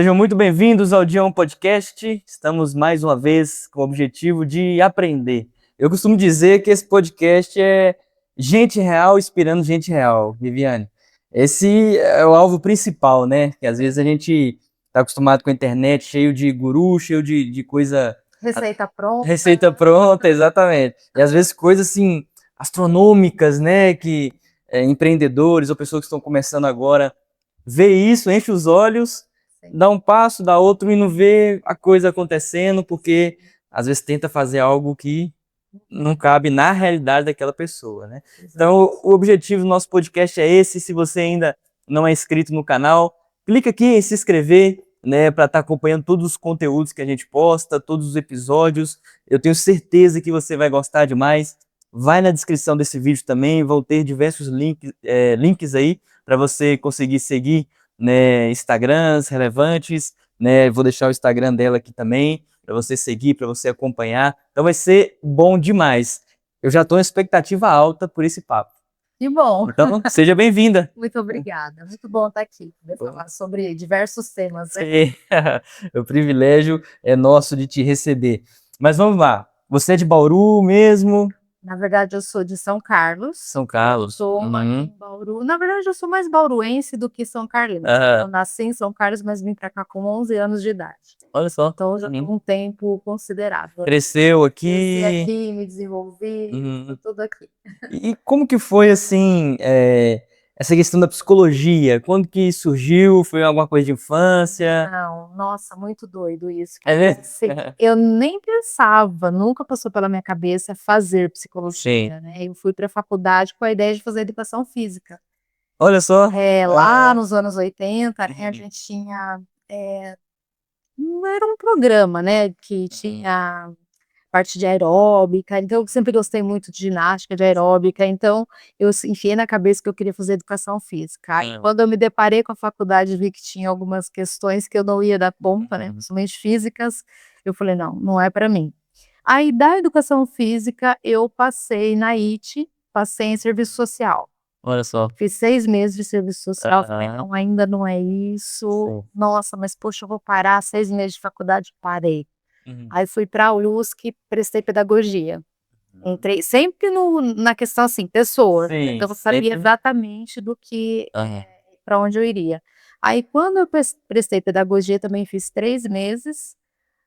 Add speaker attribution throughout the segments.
Speaker 1: Sejam muito bem-vindos ao Dia 1 Podcast. Estamos mais uma vez com o objetivo de aprender. Eu costumo dizer que esse podcast é gente real inspirando gente real, Viviane. Esse é o alvo principal, né? Que às vezes a gente está acostumado com a internet cheio de guru, cheio de coisa.
Speaker 2: Receita pronta.
Speaker 1: Receita pronta, exatamente. E às vezes coisas assim astronômicas, né? Que empreendedores ou pessoas que estão começando agora vê isso, enche os olhos,
Speaker 2: Sim.
Speaker 1: dá um passo, dá outro e não vê a coisa acontecendo, porque às vezes tenta fazer algo que não cabe na realidade daquela pessoa, né? Então, o objetivo do nosso podcast é esse. Se você ainda não é inscrito no canal, clica aqui em se inscrever, né, para estar acompanhando todos os conteúdos que a gente posta, todos os episódios. Eu tenho certeza que você vai gostar demais. Vai na descrição desse vídeo também, vão ter diversos links aí para você conseguir seguir, né, Instagrams relevantes, né? Vou deixar o Instagram dela aqui também para você seguir, para você acompanhar. Então vai ser bom demais. Eu já estou em expectativa alta por esse papo.
Speaker 2: Que bom.
Speaker 1: Então, seja bem-vinda.
Speaker 2: Muito obrigada. Muito bom estar aqui, poder falar sobre diversos temas, né?
Speaker 1: Sim. O privilégio é nosso de te receber. Mas vamos lá. Você é de Bauru mesmo?
Speaker 2: Na verdade, eu sou de São Carlos.
Speaker 1: São Carlos.
Speaker 2: Sou aqui em Bauru. Na verdade, eu sou mais bauruense do que São Carlense.
Speaker 1: Ah,
Speaker 2: Eu nasci em São Carlos, mas vim para cá com 11 anos de idade.
Speaker 1: olha só.
Speaker 2: Então, já tem um tempo considerável.
Speaker 1: Cresceu
Speaker 2: Cresci
Speaker 1: aqui.
Speaker 2: aqui, me desenvolvi, tô tudo aqui.
Speaker 1: E como que foi, assim, essa questão da psicologia? Quando que surgiu? Foi alguma coisa de infância?
Speaker 2: Não, nossa, muito doido isso.
Speaker 1: É mesmo?
Speaker 2: Assim, eu nem pensava, nunca passou pela minha cabeça fazer psicologia, né? Eu fui para a faculdade com a ideia de fazer educação física.
Speaker 1: Olha só.
Speaker 2: Lá nos anos 80, né, a gente tinha, era um programa, né, que tinha parte de aeróbica, então eu sempre gostei muito de ginástica, de aeróbica, então eu enfiei na cabeça que eu queria fazer educação física. Aí quando eu me deparei com a faculdade, vi que tinha algumas questões que eu não ia dar conta, né, principalmente físicas, eu falei: "Não, não é para mim". Aí da educação física eu passei na IT, passei em serviço social.
Speaker 1: Olha só.
Speaker 2: Fiz 6 meses de serviço social, falei:
Speaker 1: Aham.
Speaker 2: "Não, ainda não é isso.
Speaker 1: Sim.
Speaker 2: Nossa, mas poxa, eu vou parar 6 meses de faculdade", parei.
Speaker 1: Uhum.
Speaker 2: Aí fui pra USP, prestei pedagogia. Entrei sempre na questão, assim, pessoas,
Speaker 1: Sim,
Speaker 2: então eu sabia
Speaker 1: sempre.
Speaker 2: exatamente do que,
Speaker 1: Aham.
Speaker 2: pra onde eu iria. Aí quando eu prestei pedagogia, também fiz 3 meses,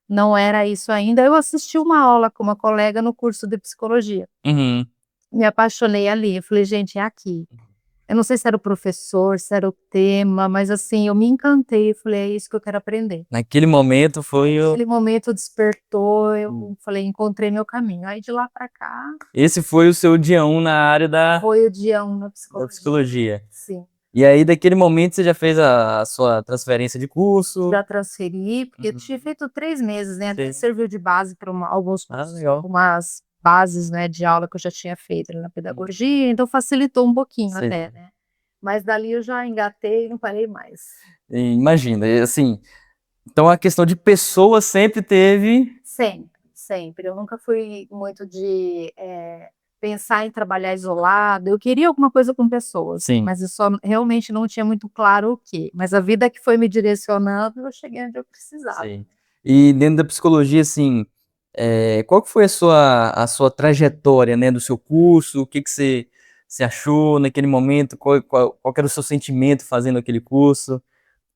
Speaker 2: não era isso ainda, eu assisti uma aula com uma colega no curso de psicologia.
Speaker 1: Uhum.
Speaker 2: Me apaixonei ali, eu falei: "Gente, é aqui". Eu não sei se era o professor, se era o tema, mas assim, eu me encantei, eu falei: "É isso que eu quero aprender".
Speaker 1: Naquele momento foi o.
Speaker 2: Aquele momento despertou, eu falei: "Encontrei meu caminho". Aí de lá pra cá,
Speaker 1: Esse foi o seu dia 1 na área da
Speaker 2: foi o dia 1 na
Speaker 1: da
Speaker 2: psicologia.
Speaker 1: psicologia.
Speaker 2: Sim.
Speaker 1: E aí, daquele momento, você já fez a sua transferência de curso?
Speaker 2: Já transferi, porque eu tinha feito 3 meses, né, até
Speaker 1: Sim.
Speaker 2: serviu de base para alguns
Speaker 1: Ah, legal.
Speaker 2: algumas bases, né, de aula que eu já tinha feito ali na pedagogia, então facilitou um pouquinho
Speaker 1: Sim.
Speaker 2: até, né. Mas dali eu já engatei e não parei mais.
Speaker 1: Imagina, e assim, então a questão de pessoas sempre teve.
Speaker 2: Sempre, sempre. Eu nunca fui muito de, pensar em trabalhar isolado, eu queria alguma coisa com pessoas,
Speaker 1: Sim.
Speaker 2: mas eu só realmente não tinha muito claro o quê. Mas a vida que foi me direcionando, eu cheguei onde eu precisava.
Speaker 1: Sim. E dentro da psicologia, assim, qual que foi a sua trajetória, né, do seu curso? O que que você achou naquele momento? Qual que era o seu sentimento fazendo aquele curso?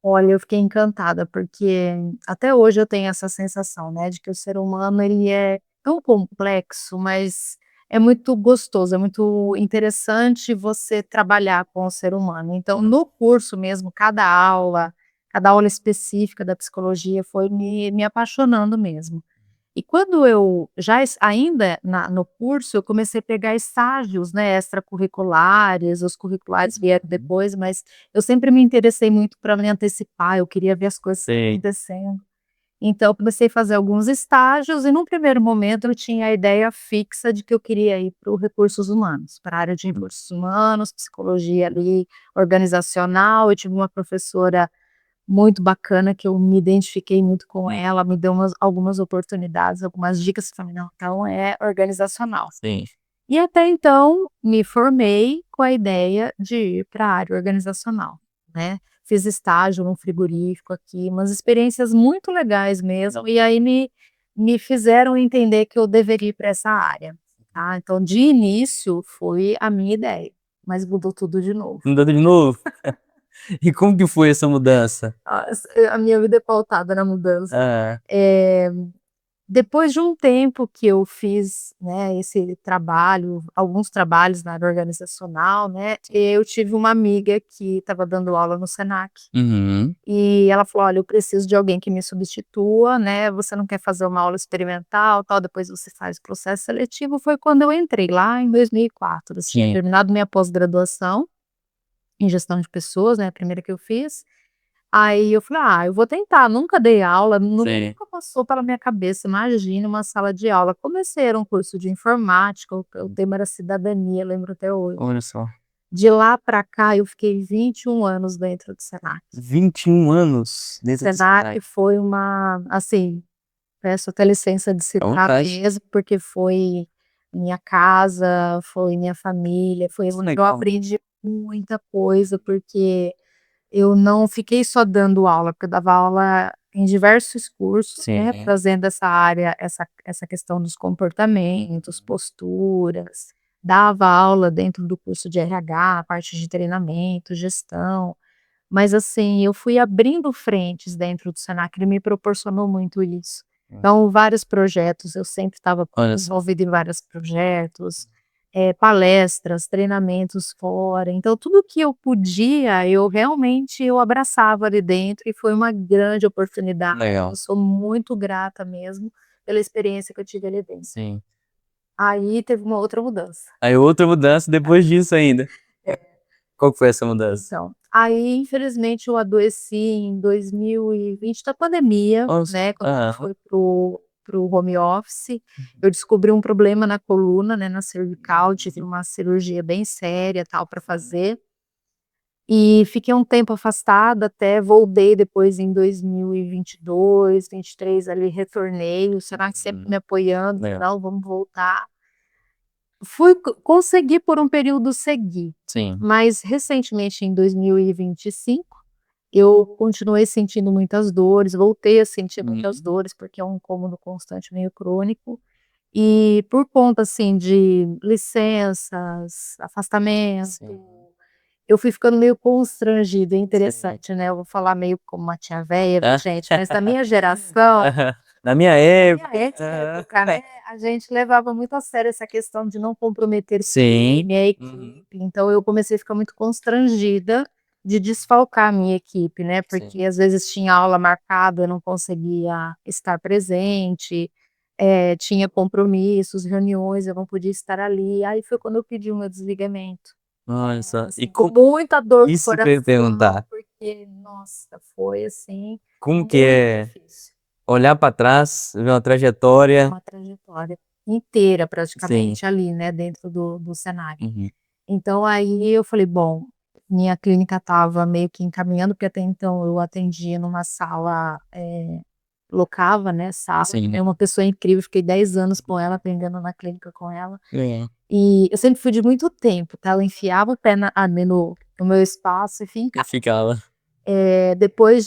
Speaker 2: Olha, eu fiquei encantada, porque até hoje eu tenho essa sensação, né, de que o ser humano ele é tão complexo, mas é muito gostoso, é muito interessante você trabalhar com o ser humano. Então, no curso mesmo, cada aula específica da psicologia foi me apaixonando mesmo. E quando eu já ainda no curso, eu comecei a pegar estágios, né, extracurriculares, os curriculares vieram depois, mas eu sempre me interessei muito para me antecipar, eu queria ver as coisas
Speaker 1: Sei.
Speaker 2: acontecendo. Então eu comecei a fazer alguns estágios e num primeiro momento eu tinha a ideia fixa de que eu queria ir para o recursos humanos, para a área de recursos humanos, psicologia ali organizacional. Eu tive uma professora muito bacana, que eu me identifiquei muito com ela, me deu algumas oportunidades, algumas dicas, falei: "Não, então é organizacional".
Speaker 1: Sim.
Speaker 2: E até então, me formei com a ideia de ir para a área organizacional, né. fiz estágio num frigorífico aqui, umas experiências muito legais mesmo, e aí me fizeram entender que eu deveria ir para essa área, tá. Então de início foi a minha ideia, mas mudou tudo de novo.
Speaker 1: Mudando de novo? E como que foi essa mudança?
Speaker 2: A minha vida é pautada na mudança.
Speaker 1: Ah,
Speaker 2: Depois de um tempo que eu fiz, né, esse trabalho, alguns trabalhos na área organizacional, né, eu tive uma amiga que estava dando aula no Senac,
Speaker 1: uhum,
Speaker 2: e ela falou: "Olha, eu preciso de alguém que me substitua, né, você não quer fazer uma aula experimental, tal, depois você faz o processo seletivo", foi quando eu entrei lá em 2004, assim, tinha
Speaker 1: sim,
Speaker 2: terminado minha pós-graduação em gestão de pessoas, né, a primeira que eu fiz. Aí eu falei: "Ah, eu vou tentar", nunca dei aula,
Speaker 1: sim.
Speaker 2: nunca passou pela minha cabeça, imagina uma sala de aula. Comecei, era um curso de informática, o tema era cidadania, lembro até hoje.
Speaker 1: Olha só,
Speaker 2: De lá pra cá eu fiquei 21 anos dentro do Senac.
Speaker 1: 21 anos dentro do
Speaker 2: Senac
Speaker 1: Senai.
Speaker 2: foi uma assim, peço até licença de
Speaker 1: À
Speaker 2: citar
Speaker 1: vontade.
Speaker 2: mesmo, porque foi minha casa, foi minha família, foi
Speaker 1: Oh,
Speaker 2: assim, eu
Speaker 1: legal.
Speaker 2: aprendi muita coisa, porque eu não fiquei só dando aula, porque eu dava aula em diversos cursos, né,
Speaker 1: Sim.
Speaker 2: trazendo essa área, essa questão dos comportamentos, posturas. Dava aula dentro do curso de RH, parte de treinamento, gestão, mas assim, eu fui abrindo frentes dentro do Senac, ele me proporcionou muito isso. Então vários projetos, eu sempre estava
Speaker 1: Olha só.
Speaker 2: envolvida em vários projetos, palestras, treinamentos fora, então tudo que eu podia, eu realmente eu abraçava ali dentro e foi uma grande oportunidade, eu
Speaker 1: Legal.
Speaker 2: sou muito grata mesmo pela experiência que eu tive ali dentro.
Speaker 1: Sim.
Speaker 2: Aí teve uma outra mudança.
Speaker 1: Aí outra mudança depois disso ainda. Qual que foi essa mudança?
Speaker 2: Então, aí infelizmente eu adoeci em 2020 da pandemia,
Speaker 1: Nossa.
Speaker 2: né, quando a gente
Speaker 1: Aham.
Speaker 2: foi pro home office, eu descobri um problema na coluna, né, na cervical, tive uma cirurgia bem séria, tal, para fazer, e fiquei um tempo afastada até voltei depois em 2022, 23 ali retornei, o Senac sempre
Speaker 1: Uhum.
Speaker 2: me apoiando,
Speaker 1: Legal.
Speaker 2: "Não, vamos voltar". Fui consegui por um período seguir,
Speaker 1: Sim.
Speaker 2: mas recentemente em 2025, eu continuei sentindo muitas dores, voltei a sentir muitas
Speaker 1: Uhum.
Speaker 2: dores, porque é um incômodo constante meio crônico, e por conta, assim, de licenças, afastamento,
Speaker 1: Sim.
Speaker 2: eu fui ficando meio constrangida, é
Speaker 1: Sim.
Speaker 2: interessante, né, eu vou falar meio como uma tia véia, viu
Speaker 1: Ah.
Speaker 2: gente, mas na minha geração,
Speaker 1: Aham. Na minha
Speaker 2: na minha
Speaker 1: época. Aham.
Speaker 2: época, né, a gente levava muito a sério essa questão de não comprometer o
Speaker 1: Sim.
Speaker 2: time, a
Speaker 1: Uhum.
Speaker 2: equipe, então eu comecei a ficar muito constrangida de desfalcar a minha equipe, né,
Speaker 1: Sim.
Speaker 2: porque às vezes tinha aula marcada, eu não conseguia estar presente, tinha compromissos, reuniões, eu não podia estar ali, aí foi quando eu pedi o meu desligamento,
Speaker 1: Olha só. E
Speaker 2: assim, com
Speaker 1: como
Speaker 2: muita dor no
Speaker 1: isso que eu ia
Speaker 2: coração,
Speaker 1: perguntar.
Speaker 2: porque, nossa, foi assim,
Speaker 1: Como que
Speaker 2: muito
Speaker 1: é
Speaker 2: difícil.
Speaker 1: olhar pra trás, ver uma trajetória.
Speaker 2: Uma trajetória inteira
Speaker 1: Sim.
Speaker 2: praticamente ali, né, dentro do Senac.
Speaker 1: Uhum.
Speaker 2: Então aí eu falei: "Bom", minha clínica estava meio que encaminhando, porque até então eu atendia numa sala, locava, né, sala,
Speaker 1: Sim.
Speaker 2: é uma pessoa incrível, fiquei 10 anos com ela, atendendo na clínica com ela.
Speaker 1: Legal.
Speaker 2: E eu sempre fui de muito tempo, tá, ela enfiava o pé no meu espaço e
Speaker 1: Eu
Speaker 2: fincava.
Speaker 1: ficava.
Speaker 2: Depois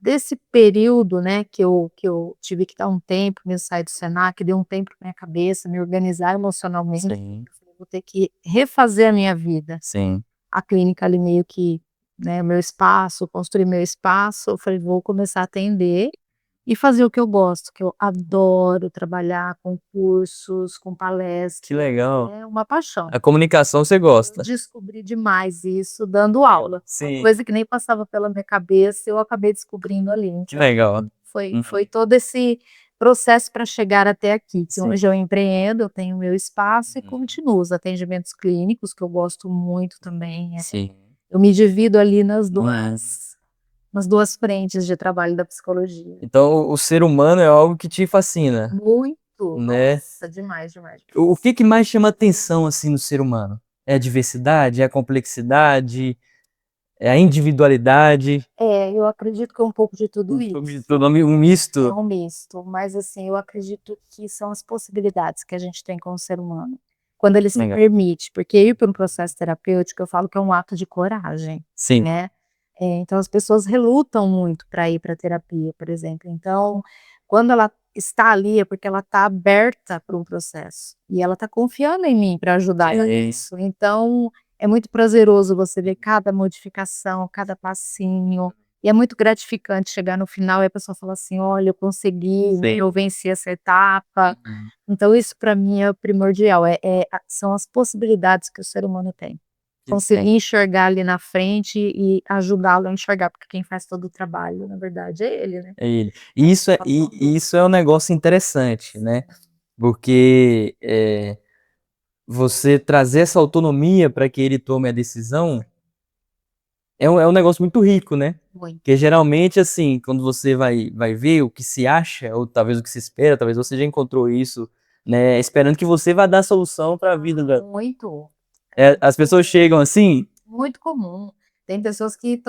Speaker 2: desse período, né, que eu tive que dar um tempo mesmo, sair do Senac, dei um tempo pra minha cabeça, me organizar emocionalmente,
Speaker 1: Sim.
Speaker 2: eu falei: "Vou ter que refazer a minha vida".
Speaker 1: Sim.
Speaker 2: A clínica ali meio que, né, meu espaço, construir meu espaço, eu falei: "Vou começar a atender e fazer o que eu gosto", que eu adoro trabalhar com cursos, com
Speaker 1: Que
Speaker 2: palestras,
Speaker 1: legal.
Speaker 2: é uma paixão.
Speaker 1: A comunicação você
Speaker 2: Eu
Speaker 1: gosta.
Speaker 2: descobri demais isso dando aula, uma
Speaker 1: Sim.
Speaker 2: coisa que nem passava pela minha cabeça, eu acabei descobrindo ali,
Speaker 1: Que
Speaker 2: então
Speaker 1: legal.
Speaker 2: foi
Speaker 1: Uhum.
Speaker 2: todo esse processo para chegar até aqui, que
Speaker 1: Sim.
Speaker 2: hoje eu empreendo, eu tenho meu espaço e
Speaker 1: Uhum.
Speaker 2: continuo os atendimentos clínicos, que eu gosto muito também,
Speaker 1: Sim.
Speaker 2: eu me divido ali
Speaker 1: Mas
Speaker 2: nas 2 frentes de trabalho da psicologia.
Speaker 1: então o ser humano é algo que te fascina,
Speaker 2: Muito,
Speaker 1: né.
Speaker 2: nossa, demais, demais.
Speaker 1: O que que mais chama atenção, assim, no ser humano? É a diversidade, é a complexidade, é a individualidade?
Speaker 2: Eu acredito que é um pouco de tudo
Speaker 1: Um pouco de
Speaker 2: isso.
Speaker 1: tudo, um
Speaker 2: É
Speaker 1: misto?
Speaker 2: um misto, mas assim, eu acredito que são as possibilidades que a gente tem com o ser humano, quando ele se
Speaker 1: Legal.
Speaker 2: permite, porque ir para um processo terapêutico, eu falo que é um ato de coragem,
Speaker 1: Sim.
Speaker 2: né. Então as pessoas relutam muito para ir para terapia, por exemplo. Então, quando ela está ali é porque ela está aberta para um processo, e ela está confiando em mim para ajudar ela
Speaker 1: Sim.
Speaker 2: nisso. Então, é muito prazeroso você ver cada modificação, cada passinho, e é muito gratificante chegar no final e a pessoa falar assim: "Olha, eu consegui,
Speaker 1: Sim.
Speaker 2: eu venci essa etapa".
Speaker 1: Uhum.
Speaker 2: Então isso para mim é primordial, são as possibilidades que o ser humano tem. Conseguir enxergar ali na frente e ajudá-lo a enxergar, porque quem faz todo o trabalho, na verdade, é ele, né.
Speaker 1: É ele. E isso é um negócio interessante, né, porque, você trazer essa autonomia para que ele tome a decisão é um negócio muito rico, né.
Speaker 2: Muito.
Speaker 1: Porque geralmente, assim, quando você vai ver o que se acha, ou talvez o que se espera, talvez você já encontrou isso, né, esperando que você vá dar a solução para a vida da
Speaker 2: Muito.
Speaker 1: as pessoas chegam assim.
Speaker 2: Muito comum. Tem pessoas que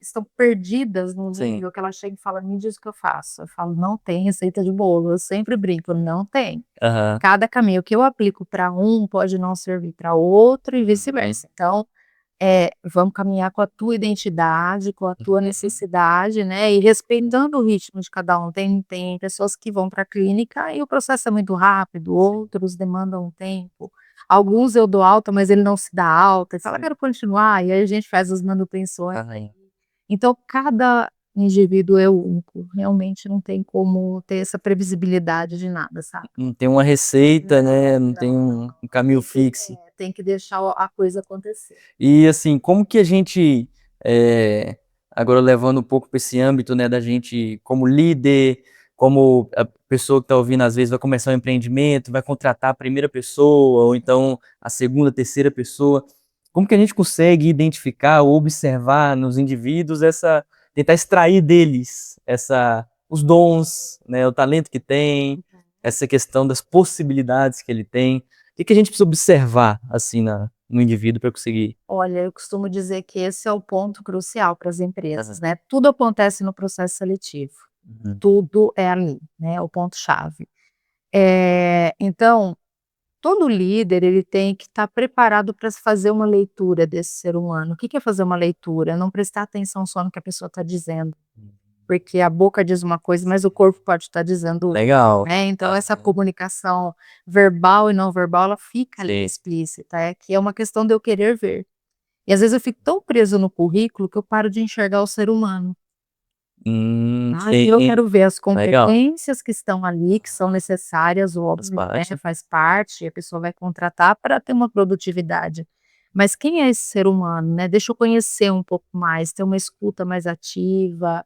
Speaker 2: estão perdidas no
Speaker 1: Sim.
Speaker 2: nível que ela chega e fala: "Me diz o que eu faço". Eu falo: "Não tem receita de bolo", eu sempre brinco: "Não tem".
Speaker 1: Aham.
Speaker 2: Cada caminho que eu aplico para um pode não servir para outro e vice-versa. Então, vamos caminhar com a tua identidade, com a tua necessidade, né, e respeitando o ritmo de cada um. Tem pessoas que vão para a clínica e o processo é muito rápido, outros demandam um tempo. Alguns eu dou alta, mas ele não se dá alta, e fala:
Speaker 1: Sim.
Speaker 2: "Quero continuar", e aí a gente faz as manutenções.
Speaker 1: Ai.
Speaker 2: Então cada indivíduo é único, realmente não tem como ter essa previsibilidade de nada, sabe.
Speaker 1: Não tem uma receita, né,
Speaker 2: Não,
Speaker 1: não tem
Speaker 2: não, não.
Speaker 1: um caminho fixo.
Speaker 2: Tem que deixar a coisa acontecer.
Speaker 1: E assim, como que a gente, eh, agora levando um pouco para esse âmbito, né, da gente como líder, como a pessoa que está ouvindo às vezes vai começar um empreendimento, vai contratar a primeira pessoa ou então a segunda, terceira pessoa, como que a gente consegue identificar ou observar nos indivíduos essa tentar extrair deles os dons, né, o talento que tem, essa questão das possibilidades que ele tem. O que a gente precisa observar, assim, no indivíduo para conseguir.
Speaker 2: Olha, eu costumo dizer que esse é o ponto crucial para as empresas,
Speaker 1: Aham.
Speaker 2: né, tudo acontece no processo seletivo,
Speaker 1: Uhum.
Speaker 2: tudo é ali, né, o ponto chave. Então, todo líder ele tem que estar preparado para fazer uma leitura desse ser humano. O que que é fazer uma leitura? Não prestar atenção só no que a pessoa está dizendo, porque a boca diz uma coisa, mas o corpo pode estar dizendo outra,
Speaker 1: Legal.
Speaker 2: né, então essa comunicação verbal e não verbal, ela fica ali
Speaker 1: Sim.
Speaker 2: explícita, que é uma questão de eu querer ver. E às vezes eu fico tão preso no currículo que eu paro de enxergar o ser humano. E eu
Speaker 1: Sim.
Speaker 2: quero ver as
Speaker 1: Legal.
Speaker 2: competências que estão ali, que são necessárias,
Speaker 1: Faz
Speaker 2: óbvio, né,
Speaker 1: parte.
Speaker 2: faz parte, a pessoa vai contratar para ter uma produtividade. Mas quem é esse ser humano, né? Deixa eu conhecer um pouco mais, ter uma escuta mais ativa,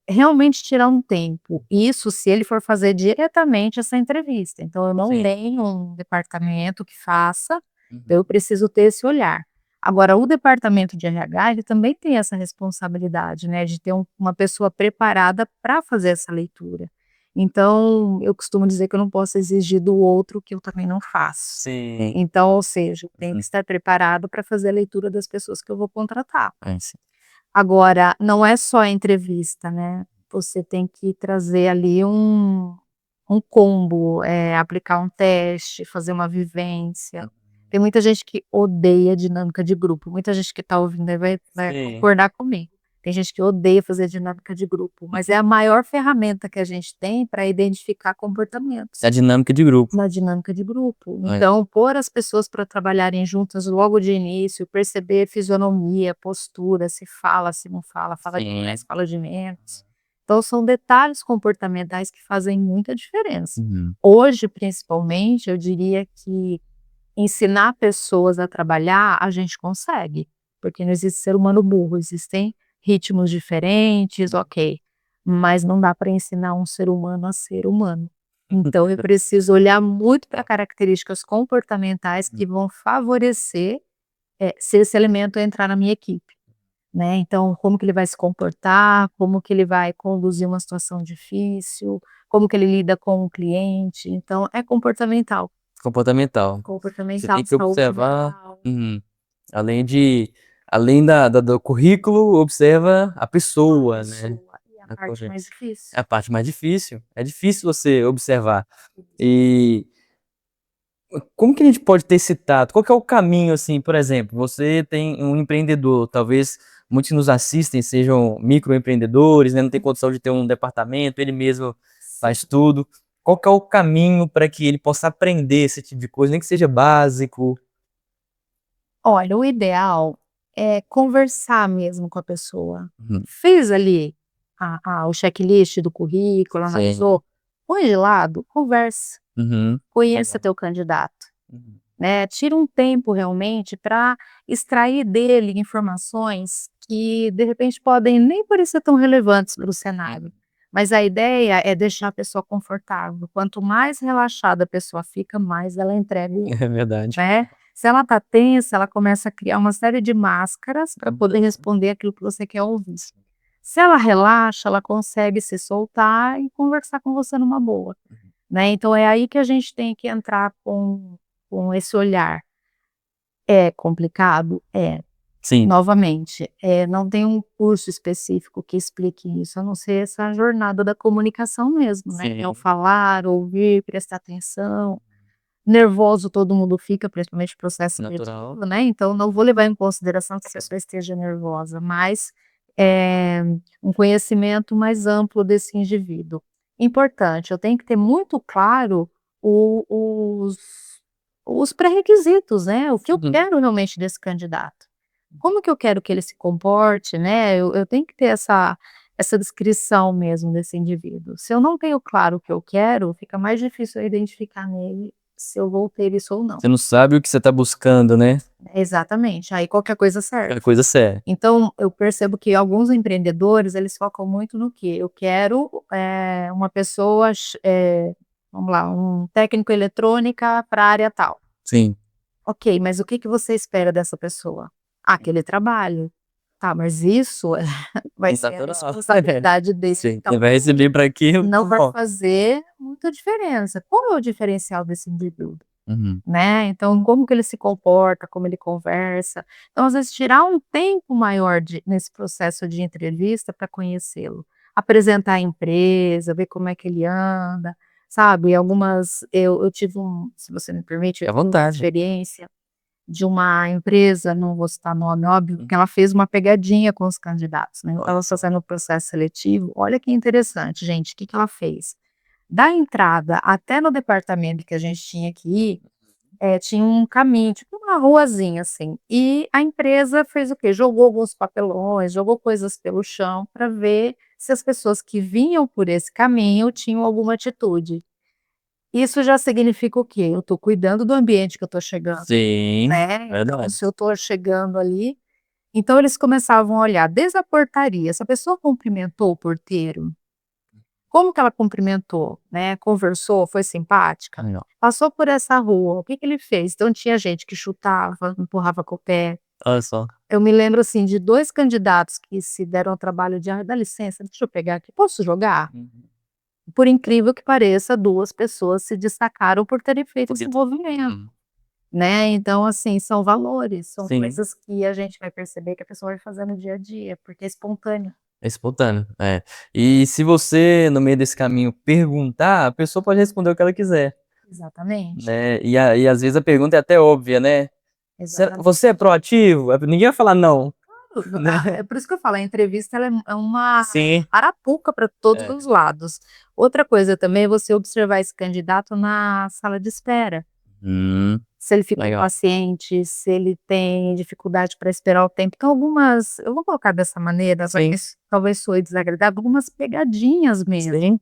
Speaker 2: realmente tirar um tempo. Isso se ele for fazer diretamente essa entrevista. Então eu não
Speaker 1: Sim.
Speaker 2: tenho um departamento que faça, então eu
Speaker 1: Uhum.
Speaker 2: preciso ter esse olhar. Agora o departamento de RH, ele também tem essa responsabilidade, né, de ter uma pessoa preparada para fazer essa leitura. Então, eu costumo dizer que eu não posso exigir do outro o que eu também não faço.
Speaker 1: Sim.
Speaker 2: Então, ou seja, eu tenho que
Speaker 1: Uhum.
Speaker 2: estar preparado para fazer a leitura das pessoas que eu vou contratar.
Speaker 1: É, sim.
Speaker 2: Agora, não é só a entrevista, né, você tem que trazer ali um combo, aplicar um teste, fazer uma vivência. Tem muita gente que odeia dinâmica de grupo, muita gente que está ouvindo aí vai
Speaker 1: Sim.
Speaker 2: concordar comigo. Tem gente que odeia fazer dinâmica de grupo, mas é a maior ferramenta que a gente tem para identificar comportamentos.
Speaker 1: É a dinâmica de grupo.
Speaker 2: Na dinâmica de grupo.
Speaker 1: É.
Speaker 2: Então, pôr as pessoas para trabalharem juntas logo de início, perceber fisionomia, postura, se fala, se não fala, fala de
Speaker 1: Sim.
Speaker 2: mais, fala de menos. Então, são detalhes comportamentais que fazem muita diferença.
Speaker 1: Uhum.
Speaker 2: Hoje, principalmente, eu diria que ensinar pessoas a trabalhar, a gente consegue, porque não existe ser humano burro, existem ritmos diferentes, ok, mas não dá para ensinar um ser humano a ser humano. Então eu preciso olhar muito para características comportamentais que vão favorecer, se esse elemento entrar na minha equipe, né. Então como que ele vai se comportar, como que ele vai conduzir uma situação difícil, como que ele lida com o cliente, então é comportamental.
Speaker 1: Comportamental. Você
Speaker 2: Comportamental,
Speaker 1: tem que
Speaker 2: saúde
Speaker 1: observar.
Speaker 2: mental.
Speaker 1: Uhum. Além de além do currículo, observa a pessoa, né.
Speaker 2: Pessoa, e a
Speaker 1: A
Speaker 2: parte
Speaker 1: corre
Speaker 2: mais
Speaker 1: É
Speaker 2: difícil.
Speaker 1: a parte mais difícil. É difícil você observar. E como que a gente pode ter esse tato? Qual que é o caminho, assim, por exemplo, você tem um empreendedor, talvez muitos que nos assistem sejam microempreendedores, né? Não tem condição de ter um departamento, ele mesmo faz tudo. Qual que é o caminho para que ele possa aprender esse tipo de coisa, nem que seja básico?
Speaker 2: Olha, o ideal é conversar mesmo com a pessoa.
Speaker 1: Uhum.
Speaker 2: Fez ali o checklist do currículo,
Speaker 1: Sim.
Speaker 2: analisou, põe de lado, conversa,
Speaker 1: Uhum.
Speaker 2: conheça teu candidato,
Speaker 1: Uhum.
Speaker 2: né? Tira um tempo realmente para extrair dele informações que de repente podem nem parecer tão relevantes para o cenário. Mas a ideia é deixar a pessoa confortável. Quanto mais relaxada a pessoa fica, mais ela entrega,
Speaker 1: É verdade.
Speaker 2: né? Se ela tá tensa, ela começa a criar uma série de máscaras para poder responder aquilo que você quer ouvir. Se ela relaxa, ela consegue se soltar e conversar com você numa boa, né? Então é aí que a gente tem que entrar com esse olhar. É complicado? É.
Speaker 1: Sim.
Speaker 2: Novamente, não tem um curso específico que explique isso, a não ser essa jornada da comunicação mesmo, né? É o
Speaker 1: Sim.
Speaker 2: falar, ouvir, prestar atenção. Nervoso todo mundo fica, principalmente processo
Speaker 1: Natural.
Speaker 2: criativo, né, então não vou levar em consideração que a pessoa esteja nervosa, mas, um conhecimento mais amplo desse indivíduo. Importante, eu tenho que ter muito claro o os pré-requisitos, né, o que eu
Speaker 1: Uhum.
Speaker 2: quero realmente desse candidato. Como que eu quero que ele se comporte, né, eu tenho que ter essa descrição mesmo desse indivíduo. Se eu não tenho claro o que eu quero, fica mais difícil eu identificar nele se eu vou ter isso ou não.
Speaker 1: Você não sabe o que você está buscando, né?
Speaker 2: Exatamente, aí qualquer coisa serve.
Speaker 1: É coisa séria.
Speaker 2: Então, eu percebo que alguns empreendedores, eles focam muito no quê? Eu quero, uma pessoa vamos lá, um técnico eletrônica para a área tal.
Speaker 1: Sim.
Speaker 2: Ok, mas o que que você espera dessa pessoa? Ah, que ele trabalhe. Tá, mas isso vai ser a
Speaker 1: Natural.
Speaker 2: responsabilidade dele.
Speaker 1: Sim.
Speaker 2: Então,
Speaker 1: Você vai receber para aquilo.
Speaker 2: não vai
Speaker 1: Ó.
Speaker 2: fazer muita diferença. Qual é o diferencial desse indivíduo?
Speaker 1: Uhum.
Speaker 2: Né, então como que ele se comporta, como ele conversa. Então, às vezes, tirar um tempo maior nesse processo de entrevista para conhecê-lo. Apresentar a empresa, ver como é que ele anda, sabe, eu tive se você me permite,
Speaker 1: Fique à
Speaker 2: uma
Speaker 1: vontade.
Speaker 2: experiência de uma empresa, não vou citar nome, óbvio, que ela fez uma pegadinha com os candidatos, né, ela fazendo o processo seletivo. Olha que interessante, gente, o que que ela fez? Da entrada até no departamento que a gente tinha que ir, tinha um caminho, tipo uma ruazinha, assim, e a empresa fez o quê? Jogou alguns papelões, jogou coisas pelo chão para ver se as pessoas que vinham por esse caminho tinham alguma atitude. Isso já significa o quê? Eu estou cuidando do ambiente que eu estou chegando,
Speaker 1: Sim,
Speaker 2: né, então
Speaker 1: verdade.
Speaker 2: se eu estou chegando ali, então eles começavam a olhar desde a portaria, se a pessoa cumprimentou o porteiro, como que ela cumprimentou, né, conversou, foi simpática?
Speaker 1: Aí, ó.
Speaker 2: Passou por essa rua, o que que ele fez? Então tinha gente que chutava, empurrava com o pé.
Speaker 1: Olha só.
Speaker 2: Eu me lembro, assim, de 2 candidatos que se deram ao trabalho de: "Ai, dá licença, deixa eu pegar aqui, posso jogar?".
Speaker 1: Uhum.
Speaker 2: Por incrível que pareça, 2 pessoas se destacaram por terem feito esse
Speaker 1: Porque
Speaker 2: movimento,
Speaker 1: uhum.
Speaker 2: né. Então, assim, são valores, são
Speaker 1: Sim.
Speaker 2: coisas que a gente vai perceber que a pessoa vai fazer no dia a dia, porque é espontâneo.
Speaker 1: É espontâneo, é. E se você, no meio desse caminho, perguntar, a pessoa pode responder o que ela quiser,
Speaker 2: Exatamente,
Speaker 1: né. E às vezes a pergunta é até óbvia, né.
Speaker 2: exatamente.
Speaker 1: Você é proativo? Ninguém vai falar não,
Speaker 2: É
Speaker 1: né.
Speaker 2: por isso que eu falo, a entrevista ela é uma
Speaker 1: Sim.
Speaker 2: arapuca para todos
Speaker 1: É.
Speaker 2: os lados. Outra coisa também é você observar esse candidato na sala de espera.
Speaker 1: Hum,
Speaker 2: Se ele fica
Speaker 1: legal.
Speaker 2: impaciente, se ele tem dificuldade para esperar o tempo. Então eu vou colocar dessa maneira,
Speaker 1: Sim.
Speaker 2: mas talvez soe desagradável, algumas pegadinhas mesmo.
Speaker 1: Sim.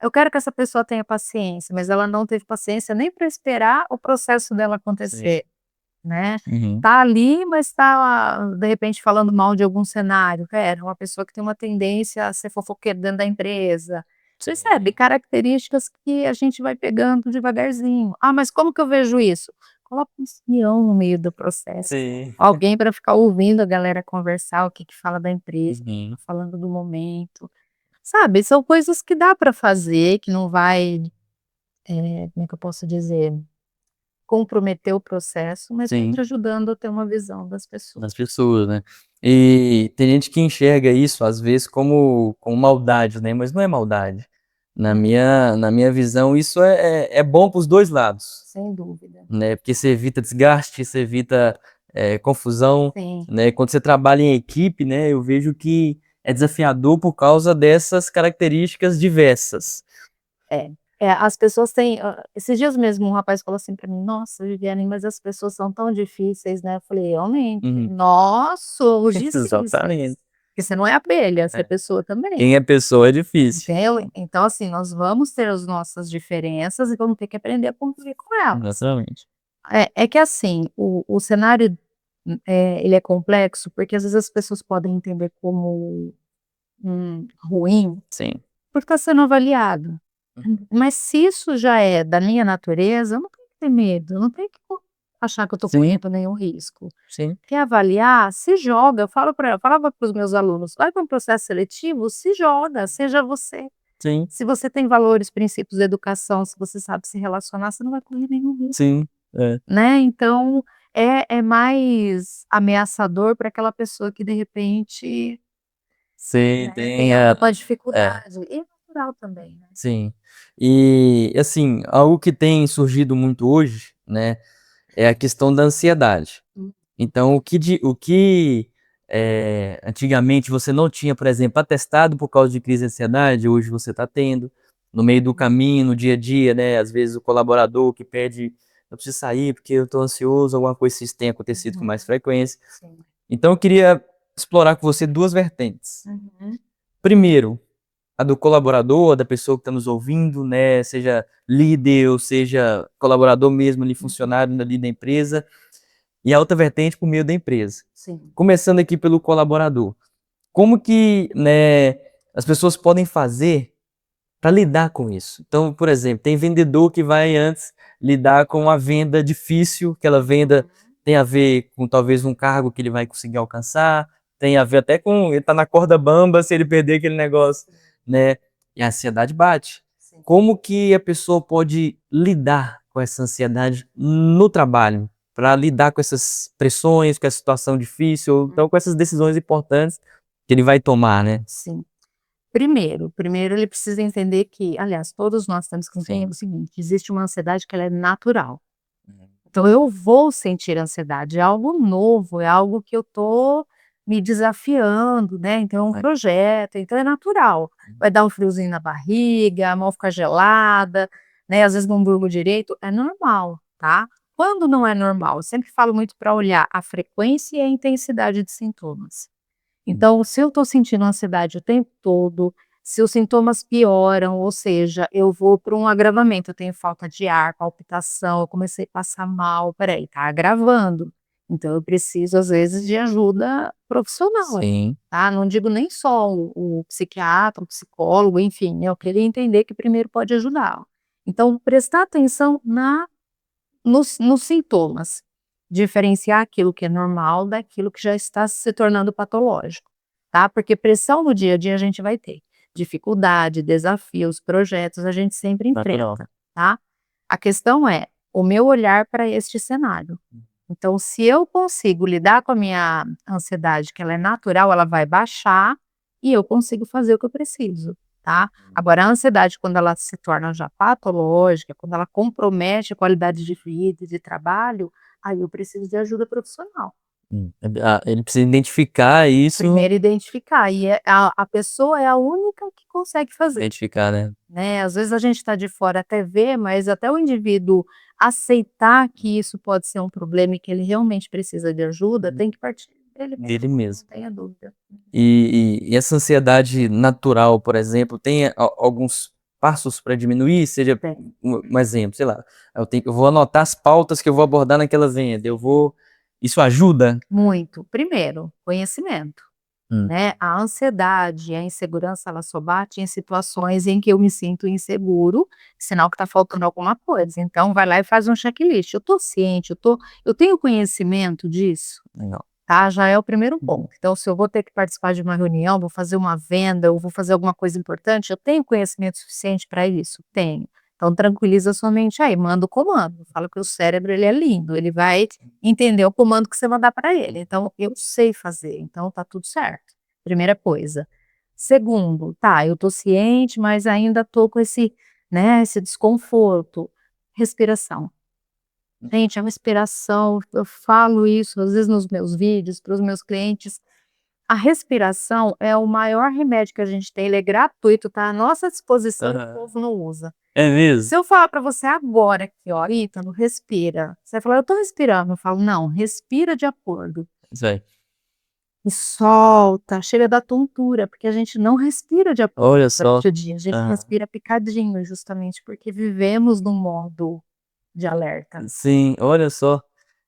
Speaker 2: Eu quero que essa pessoa tenha paciência, mas ela não teve paciência nem para esperar o processo dela
Speaker 1: Sim.
Speaker 2: acontecer. Né,
Speaker 1: Uhum.
Speaker 2: tá ali, mas tá, de repente, falando mal de algum cenário. Era uma pessoa que tem uma tendência a ser fofoqueiro dentro da empresa. Percebe?
Speaker 1: Sim.
Speaker 2: Características que a gente vai pegando devagarzinho. "Ah, mas como que eu vejo isso?". Coloca um espião no meio do processo,
Speaker 1: Sim.
Speaker 2: alguém para ficar ouvindo a galera conversar, o que que fala da empresa, o que
Speaker 1: Uhum.
Speaker 2: tá falando do momento. Sabe, são coisas que dá para fazer, que não vai, como é que eu posso dizer? Comprometer o processo, mas vai
Speaker 1: Sim.
Speaker 2: te ajudando a ter uma visão das pessoas.
Speaker 1: Das pessoas, né. E tem gente que enxerga isso, às vezes, como maldade, né, mas não é maldade. Na minha visão, isso é bom para os 2 lados,
Speaker 2: Sem dúvida.
Speaker 1: né, porque você evita desgaste, você evita, confusão,
Speaker 2: Sim.
Speaker 1: né? Quando você trabalha em equipe, né, eu vejo que é desafiador por causa dessas características diversas.
Speaker 2: As pessoas têm, esses dias mesmo um rapaz falou assim para mim: "Nossa, Viviane, mas as pessoas são tão difíceis, né?" Eu falei: "Realmente,
Speaker 1: Uhum.
Speaker 2: nós somos difíceis,
Speaker 1: Exatamente.
Speaker 2: porque você não é abelha, você é
Speaker 1: É.
Speaker 2: pessoa também".
Speaker 1: Quem é pessoa é difícil.
Speaker 2: Entendeu? Então, assim, nós vamos ter as nossas diferenças e vamos ter que aprender a conviver com elas.
Speaker 1: Exatamente.
Speaker 2: É que assim, o cenário, ele é complexo, porque às vezes as pessoas podem entender como, ruim,
Speaker 1: Sim.
Speaker 2: porque está sendo avaliado.
Speaker 1: Uhum.
Speaker 2: Mas se isso já é da minha natureza, eu não tenho que ter medo, eu não tenho que achar que eu estou
Speaker 1: Sim,
Speaker 2: correndo nenhum risco.
Speaker 1: sim,
Speaker 2: Quer avaliar? Se joga, eu falava para os meus alunos: "Vai para um processo seletivo, se joga, seja você".
Speaker 1: sim,
Speaker 2: Se você tem valores, princípios da educação, se você sabe se relacionar, você não vai correr nenhum risco,
Speaker 1: sim. É.
Speaker 2: né. Então, é mais ameaçador para aquela pessoa que de repente,
Speaker 1: Sim,
Speaker 2: né,
Speaker 1: tem
Speaker 2: tem alguma
Speaker 1: é.
Speaker 2: dificuldade, e é natural também, né.
Speaker 1: Sim. E, assim, algo que tem surgido muito hoje, né, é a questão da ansiedade.
Speaker 2: Hum.
Speaker 1: Então antigamente você não tinha, por exemplo, atestado por causa de crise de ansiedade, hoje você está tendo. No meio do caminho, no dia a dia, né, às vezes o colaborador que pede: "Eu preciso sair porque eu estou ansioso", alguma coisa assim, isso tem acontecido com
Speaker 2: Uhum.
Speaker 1: mais frequência.
Speaker 2: Sim.
Speaker 1: Então eu queria explorar com você 2 vertentes.
Speaker 2: Uhum.
Speaker 1: Primeiro, a do colaborador, da pessoa que está nos ouvindo, né, seja líder ou seja colaborador mesmo ali,
Speaker 2: Uhum.
Speaker 1: funcionário ali da empresa, e a outra vertente por meio da empresa.
Speaker 2: Sim.
Speaker 1: Começando aqui pelo colaborador. Como que, né, as pessoas podem fazer para lidar com isso? Então, por exemplo, tem vendedor que vai antes lidar com a venda difícil, aquela venda tem a ver com talvez um cargo que ele vai conseguir alcançar, tem a ver até com ele tá na corda bamba, se ele perder aquele negócio, né, e a ansiedade bate.
Speaker 2: Sim.
Speaker 1: Como que a pessoa pode lidar com essa ansiedade no trabalho? Para lidar com essas pressões, com essa situação difícil, ou então com essas decisões importantes que ele vai tomar, né?
Speaker 2: Sim. Primeiro ele precisa entender que, aliás, todos nós temos que entender
Speaker 1: Sim.
Speaker 2: o seguinte: existe uma ansiedade que ela é natural.
Speaker 1: Uhum.
Speaker 2: Então eu vou sentir ansiedade, é algo novo, é algo que eu tô me desafiando, né, então é um
Speaker 1: É.
Speaker 2: projeto, então é natural. Vai dar um friozinho na barriga, a mão fica gelada, né, às vezes não durmo direito, é normal, tá. Quando não é normal, eu sempre falo muito para olhar a frequência e a intensidade de sintomas. Então, se eu estou sentindo ansiedade o tempo todo, se os sintomas pioram, ou seja, eu vou para um agravamento, eu tenho falta de ar, palpitação, eu comecei a passar mal, espera aí, está agravando. Então eu preciso às vezes de ajuda profissional aí,
Speaker 1: Sim.
Speaker 2: tá. Não digo nem só o psiquiatra, o psicólogo, enfim, né, eu queria entender que primeiro pode ajudar. Então prestar atenção nos sintomas, diferenciar aquilo que é normal daquilo que já está se tornando patológico, tá, porque pressão no dia a dia a gente vai ter, dificuldade, desafios, projetos, a gente sempre
Speaker 1: Natural.
Speaker 2: enfrenta, tá. A questão é, o meu olhar para este cenário. Então se eu consigo lidar com a minha ansiedade, que ela é natural, ela vai baixar, e eu consigo fazer o que eu preciso, tá. Agora a ansiedade quando ela se torna já patológica, quando ela compromete a qualidade de vida e de trabalho, aí eu preciso de ajuda profissional.
Speaker 1: Ele precisa identificar isso,
Speaker 2: Primeiro identificar, e a pessoa é a única que consegue fazer,
Speaker 1: identificar, né?
Speaker 2: né. Às vezes a gente está de fora até vê, mas até o indivíduo aceitar que isso pode ser um problema e que ele realmente precisa de ajuda, tem que partir dele
Speaker 1: Dele
Speaker 2: mesmo, não
Speaker 1: mesmo.
Speaker 2: tenha dúvida.
Speaker 1: E essa ansiedade natural, por exemplo, tem alguns passos para diminuir? Seja
Speaker 2: Tem.
Speaker 1: um exemplo, sei lá, eu vou anotar as pautas que eu vou abordar naquela venda, isso ajuda?
Speaker 2: Muito. Primeiro, conhecimento.
Speaker 1: Hum.
Speaker 2: Né, a ansiedade, a insegurança, ela só bate em situações em que eu me sinto inseguro, sinal que está faltando alguma coisa, então vai lá e faz um checklist, eu estou ciente, eu tenho conhecimento disso,
Speaker 1: Legal.
Speaker 2: tá, já é o primeiro ponto. Então se eu vou ter que participar de uma reunião, vou fazer uma venda, eu vou fazer alguma coisa importante, eu tenho conhecimento suficiente para isso? Tenho. Então tranquiliza sua mente aí, manda o comando, fala que o cérebro ele é lindo, ele vai entender o comando que você mandar para ele, então eu sei fazer, então tá tudo certo. Primeira coisa. Segundo, tá, eu tô ciente, mas ainda tô com esse, né, esse desconforto. Respiração. Gente, a respiração, eu falo isso às vezes nos meus vídeos para os meus clientes, a respiração é o maior remédio que a gente tem, ele é gratuito, tá à nossa disposição e o
Speaker 1: Aham.
Speaker 2: povo não usa.
Speaker 1: É mesmo?
Speaker 2: Se eu falar para você agora aqui, ó: "Ítalo, respira", você vai falar: "Eu tô respirando", eu falo: "Não, respira de acordo".
Speaker 1: Isso aí.
Speaker 2: E solta, chega da tontura, porque a gente não respira de acordo
Speaker 1: Olha só.
Speaker 2: durante o dia, a gente
Speaker 1: Aham.
Speaker 2: respira picadinho, justamente porque vivemos num modo de alerta.
Speaker 1: Sim, olha só.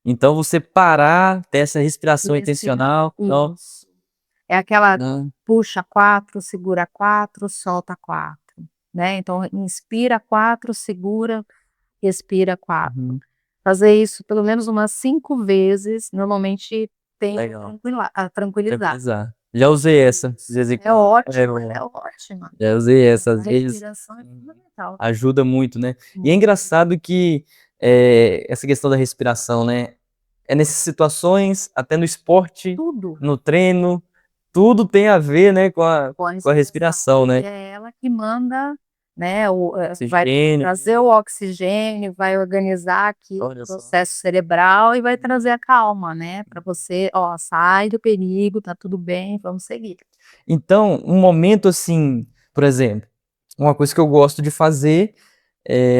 Speaker 1: Então você parar, ter essa respiração
Speaker 2: Respirar.
Speaker 1: intencional, ó.
Speaker 2: Isso. É aquela
Speaker 1: Hã.
Speaker 2: puxa 4, segura 4, solta 4, né, então inspira 4, segura, respira 4.
Speaker 1: Uhum.
Speaker 2: Fazer isso pelo menos umas 5 vezes, normalmente tende a
Speaker 1: Legal.
Speaker 2: tranquilizar.
Speaker 1: Tranquilizar. Já usei essa, de vez em
Speaker 2: É
Speaker 1: quando.
Speaker 2: ótimo, ela é ótima.
Speaker 1: Já usei essa,
Speaker 2: A
Speaker 1: às vezes
Speaker 2: respiração é fundamental.
Speaker 1: ajuda muito, né. E é
Speaker 2: Muito.
Speaker 1: engraçado que, essa questão da respiração, né, é nessas situações, até no esporte,
Speaker 2: Tudo
Speaker 1: no treino, tudo tem a ver, né, com a
Speaker 2: com a
Speaker 1: com a
Speaker 2: respiração,
Speaker 1: respiração,
Speaker 2: porque
Speaker 1: né.
Speaker 2: é ela que manda, né, vai
Speaker 1: Oxigênio,
Speaker 2: trazer o oxigênio, vai organizar aqui o
Speaker 1: olha só.
Speaker 2: processo cerebral e vai trazer a calma, né, para você: "Ó, sai do perigo, tá tudo bem, vamos seguir".
Speaker 1: Então, um momento assim, por exemplo, uma coisa que eu gosto de fazer,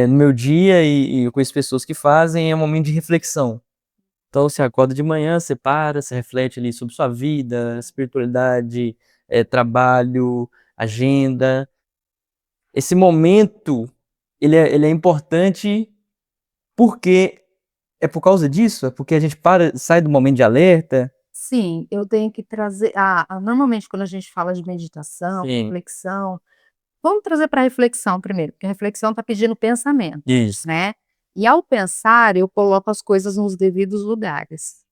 Speaker 1: no meu dia e eu conheço pessoas que fazem, é um momento de reflexão. Então você acorda de manhã, você para, você reflete ali sobre sua vida, espiritualidade, trabalho, agenda. Esse momento, ele é importante, porque é por causa disso? É porque a gente para, sai do momento de alerta?
Speaker 2: Sim, eu tenho que trazer normalmente quando a gente fala de meditação,
Speaker 1: Sim,
Speaker 2: reflexão, vamos trazer para reflexão primeiro, porque a reflexão está pedindo pensamento,
Speaker 1: isso.
Speaker 2: né. E ao pensar, eu coloco as coisas nos devidos lugares.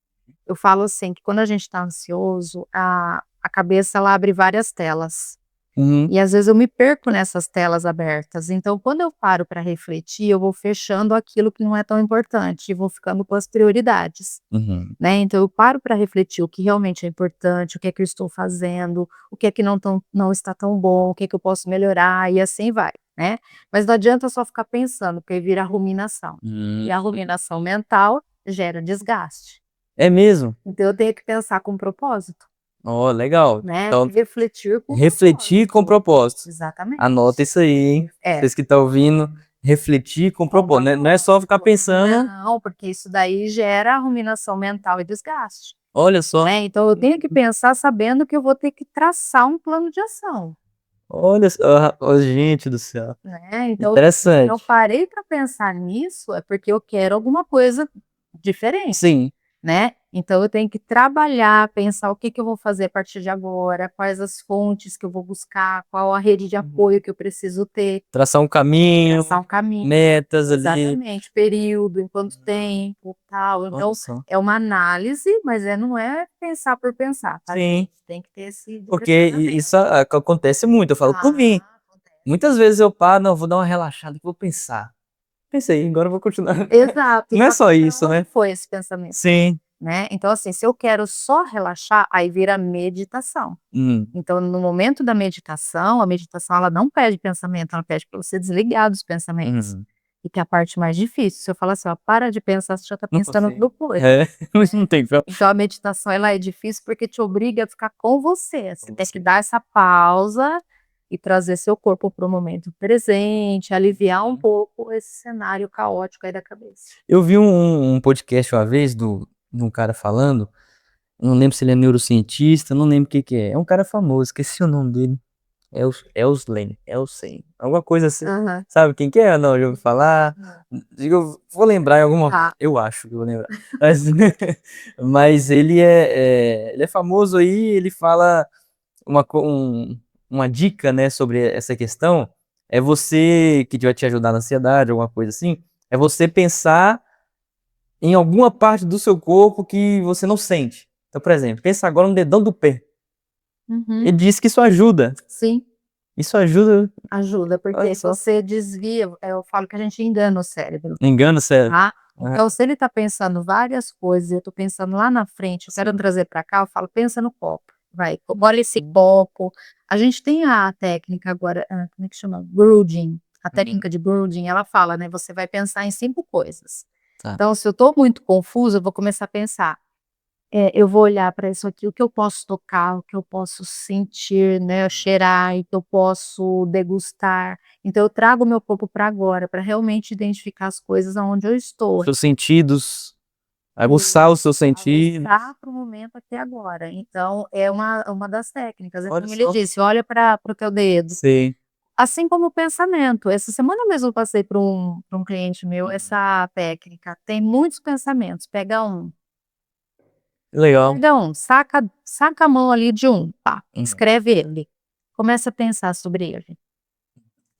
Speaker 2: Eu falo assim, que quando a gente está ansioso, a cabeça ela abre várias telas.
Speaker 1: Uhum,
Speaker 2: E às vezes eu me perco nessas telas abertas, então quando eu paro para refletir, eu vou fechando aquilo que não é tão importante e vou ficando com as prioridades.
Speaker 1: uhum,
Speaker 2: Né, então eu paro para refletir o que realmente é importante, o que é que eu estou fazendo, o que é que não está tão bom, o que é que eu posso melhorar e assim vai, né. Mas não adianta só ficar pensando, porque vira ruminação, e
Speaker 1: hum.
Speaker 2: a ruminação mental gera desgaste.
Speaker 1: É mesmo?
Speaker 2: Então eu tenho que pensar com propósito,
Speaker 1: Ó, legal.
Speaker 2: né,
Speaker 1: Então,
Speaker 2: refletir com
Speaker 1: refletir com
Speaker 2: propósito.
Speaker 1: propósito.
Speaker 2: Exatamente.
Speaker 1: Anota isso aí, hein.
Speaker 2: É,
Speaker 1: Vocês que estão ouvindo, refletir com
Speaker 2: com
Speaker 1: propósito, né, não é só ficar
Speaker 2: propósito.
Speaker 1: pensando.
Speaker 2: Não, porque isso daí gera ruminação mental e desgaste.
Speaker 1: Olha só,
Speaker 2: Né, então eu tenho que pensar sabendo que eu vou ter que traçar um plano de ação,
Speaker 1: olha só, ó, gente do céu,
Speaker 2: né, então se eu
Speaker 1: interessante.
Speaker 2: parei para pensar nisso, é porque eu quero alguma coisa diferente,
Speaker 1: Sim,
Speaker 2: né. Então eu tenho que trabalhar, pensar o que que eu vou fazer a partir de agora, quais as fontes que eu vou buscar, qual a rede de apoio que eu preciso ter,
Speaker 1: traçar um caminho,
Speaker 2: traçar um caminho.
Speaker 1: metas ali.
Speaker 2: Exatamente, período, em quanto tempo, tal.
Speaker 1: Olha
Speaker 2: Então,
Speaker 1: só.
Speaker 2: é uma análise, mas não é pensar por pensar, tá
Speaker 1: Sim,
Speaker 2: gente? Tem que ter esse
Speaker 1: porque
Speaker 2: direcionamento.
Speaker 1: isso acontece muito, eu falo por mim.
Speaker 2: Acontece.
Speaker 1: Muitas vezes eu paro: "Não, vou dar uma relaxada que vou pensar". Pensei, agora eu vou continuar.
Speaker 2: Exato,
Speaker 1: Não é
Speaker 2: só que
Speaker 1: só
Speaker 2: pra
Speaker 1: isso,
Speaker 2: onde
Speaker 1: né.
Speaker 2: foi esse pensamento,
Speaker 1: Sim.
Speaker 2: né? Então, assim, se eu quero só relaxar, aí vira meditação.
Speaker 1: Hum.
Speaker 2: Então, no momento da meditação, a meditação ela não pede pensamento, ela pede para você desligar dos pensamentos.
Speaker 1: Uhum.
Speaker 2: E que é a parte mais difícil. Se eu falar assim: "Ó, para de pensar", você já está
Speaker 1: Não
Speaker 2: pensando
Speaker 1: consigo.
Speaker 2: no coisa.
Speaker 1: É, mas não tem pra
Speaker 2: Então a meditação ela é difícil porque te obriga a ficar com você, você
Speaker 1: como
Speaker 2: tem que
Speaker 1: você.
Speaker 2: dar essa pausa e trazer seu corpo para o momento presente, aliviar um
Speaker 1: Uhum.
Speaker 2: pouco esse cenário caótico aí da cabeça.
Speaker 1: Eu vi um podcast uma vez de um cara falando, não lembro se ele é neurocientista, não lembro o que que é. É um cara famoso, esqueci o nome dele. Elsen, alguma coisa assim.
Speaker 2: Aham.
Speaker 1: Sabe quem que é? Não, já ouviu falar?
Speaker 2: Não.
Speaker 1: Eu vou lembrar em alguma,
Speaker 2: Tá.
Speaker 1: eu acho que eu vou lembrar. Mas mas ele é famoso aí, ele fala uma dica, né, sobre essa questão, é você que vai te ajudar na ansiedade, alguma coisa assim, é você pensar em alguma parte do seu corpo que você não sente. Então, por exemplo, pensa agora no dedão do pé.
Speaker 2: Uhum.
Speaker 1: Ele diz que isso ajuda.
Speaker 2: Sim,
Speaker 1: Isso ajuda,
Speaker 2: ajuda,
Speaker 1: olha
Speaker 2: porque
Speaker 1: só.
Speaker 2: você desvia, eu falo que a gente engana o cérebro,
Speaker 1: Engano, sério.
Speaker 2: tá.
Speaker 1: Aham,
Speaker 2: Então se ele tá pensando várias coisas e eu tô pensando lá na frente, eu quero
Speaker 1: sim.
Speaker 2: trazer para cá, eu falo: "Pensa no copo, vai, olha esse copo". A gente tem a técnica agora, como é que chama? Grounding, a
Speaker 1: Uhum.
Speaker 2: técnica de grounding, ela fala, né, você vai pensar em 5 coisas.
Speaker 1: Tá.
Speaker 2: Então, se eu estou muito confusa, eu vou começar a pensar, eu vou olhar para isso aqui, o que eu posso tocar, o que eu posso sentir, né, cheirar, e que eu posso degustar. Então eu trago o meu corpo para agora, para realmente identificar as coisas aonde eu estou.
Speaker 1: Seus sentidos, aguçar
Speaker 2: E
Speaker 1: os seus sentidos.
Speaker 2: aguçar para o momento aqui e agora. Então é uma das técnicas, é
Speaker 1: Olha
Speaker 2: como ele
Speaker 1: só.
Speaker 2: disse: "Olha para o teu dedo".
Speaker 1: Sim.
Speaker 2: Assim como o pensamento, essa semana mesmo eu passei para um cliente meu essa técnica, tem muitos pensamentos,
Speaker 1: Legal.
Speaker 2: saca a mão ali de um, pá,
Speaker 1: Uhum.
Speaker 2: escreve ele, começa a pensar sobre ele.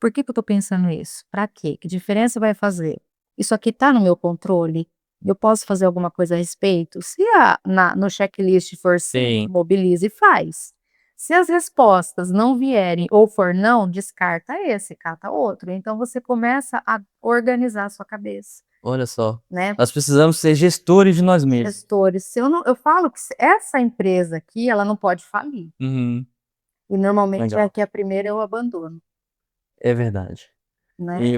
Speaker 2: Por que que eu estou pensando isso? Para quê? Que diferença vai fazer? Isso aqui está no meu controle? Eu posso fazer alguma coisa a respeito? Se no checklist for sim,
Speaker 1: Sim.
Speaker 2: mobiliza e faz. Se as respostas não vierem ou for não, descarta esse, cata outro. Então você começa a organizar a sua cabeça,
Speaker 1: Olha só.
Speaker 2: né?
Speaker 1: Nós precisamos ser gestores de nós mesmos.
Speaker 2: Gestores, se eu não, eu falo que essa empresa aqui, ela não pode falir.
Speaker 1: Uhum.
Speaker 2: E normalmente é
Speaker 1: Legal.
Speaker 2: que a primeira eu abandono,
Speaker 1: É verdade.
Speaker 2: né?
Speaker 1: E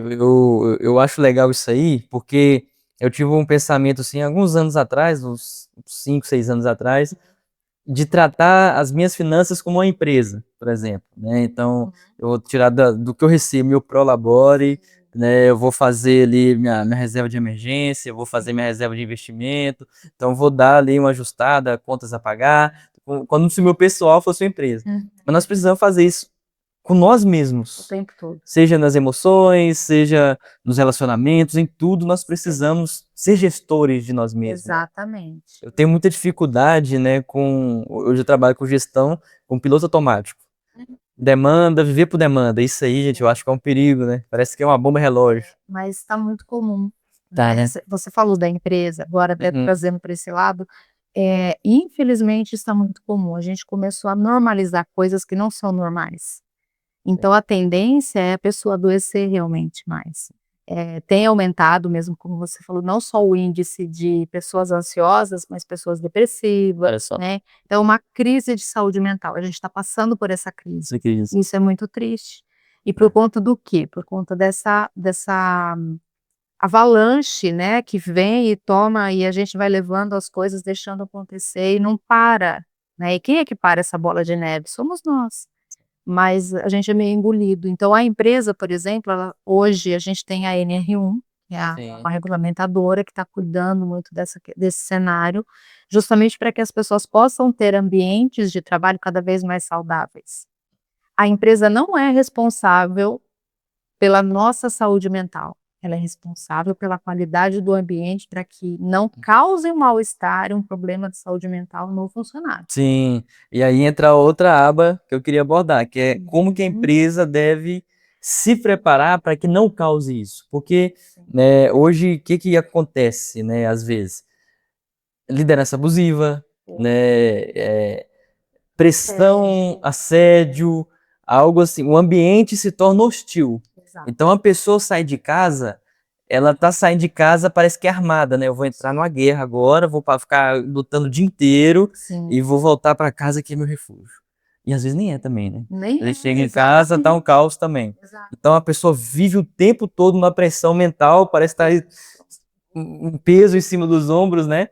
Speaker 1: eu acho legal isso aí, porque eu tive um pensamento assim, alguns anos atrás, uns 5, 6 anos atrás, de tratar as minhas finanças como uma empresa, por exemplo, né? Então, eu vou tirar do que eu recebo, meu Prolabore, né? Eu vou fazer ali minha reserva de emergência, eu vou fazer minha reserva de investimento, então eu vou dar ali uma ajustada, contas a pagar, como se o meu pessoal fosse uma empresa.
Speaker 2: Uhum.
Speaker 1: Mas nós precisamos fazer isso com nós
Speaker 2: O
Speaker 1: mesmos.
Speaker 2: tempo todo.
Speaker 1: Seja nas emoções, seja nos relacionamentos, em tudo nós precisamos ser gestores de nós mesmos.
Speaker 2: Exatamente.
Speaker 1: Eu tenho muita dificuldade, né, hoje eu trabalho com gestão com piloto automático. Demanda, viver por demanda. Isso aí, gente, eu acho que é um perigo, né? Parece que é uma bomba relógio.
Speaker 2: Mas está muito comum,
Speaker 1: Tá,
Speaker 2: né.
Speaker 1: né?
Speaker 2: Você falou da empresa, agora até
Speaker 1: Uhum.
Speaker 2: trazendo para esse lado, infelizmente está muito comum, a gente começou a normalizar coisas que não são normais. Então a tendência é a pessoa adoecer realmente mais. Tem aumentado mesmo, como você falou, não só o índice de pessoas ansiosas, mas pessoas
Speaker 1: Olha
Speaker 2: depressivas,
Speaker 1: só,
Speaker 2: né. Então uma crise de saúde mental, a gente está passando por essa crise.
Speaker 1: isso aqui.
Speaker 2: Isso é muito triste. E por conta do quê? Por conta dessa avalanche, né, que vem e toma e a gente vai levando as coisas, deixando acontecer e não para, né. E quem é que para essa bola de neve? Somos nós. Mas a gente é meio engolido. Então a empresa, por exemplo, hoje a gente tem a NR1, que é
Speaker 1: Sim.
Speaker 2: uma regulamentadora que está cuidando muito desse cenário, justamente para que as pessoas possam ter ambientes de trabalho cada vez mais saudáveis. A empresa não é responsável pela nossa saúde mental, ela é responsável pela qualidade do ambiente para que não cause um mal-estar e um problema de saúde mental no funcionário.
Speaker 1: Sim, e aí entra outra aba que eu queria abordar, que é como que a
Speaker 2: Uhum.
Speaker 1: empresa deve se preparar para que não cause isso. Porque,
Speaker 2: Sim.
Speaker 1: né, hoje, o que que acontece, né, às vezes? Liderança abusiva, né, pressão, assédio, algo assim, o ambiente se torna hostil.
Speaker 2: Exato.
Speaker 1: Então a pessoa sai de casa, ela tá saindo de casa, parece que é armada, né? Eu vou entrar numa guerra agora, vou ficar lutando o dia inteiro
Speaker 2: Sim.
Speaker 1: e vou voltar para casa que é meu refúgio. E às vezes nem é também, né?
Speaker 2: Nem
Speaker 1: Ele
Speaker 2: é,
Speaker 1: chega em casa, tá um
Speaker 2: exatamente.
Speaker 1: caos também.
Speaker 2: Exato.
Speaker 1: Então a pessoa vive o tempo todo numa pressão mental, parece estar um peso em cima dos ombros, né?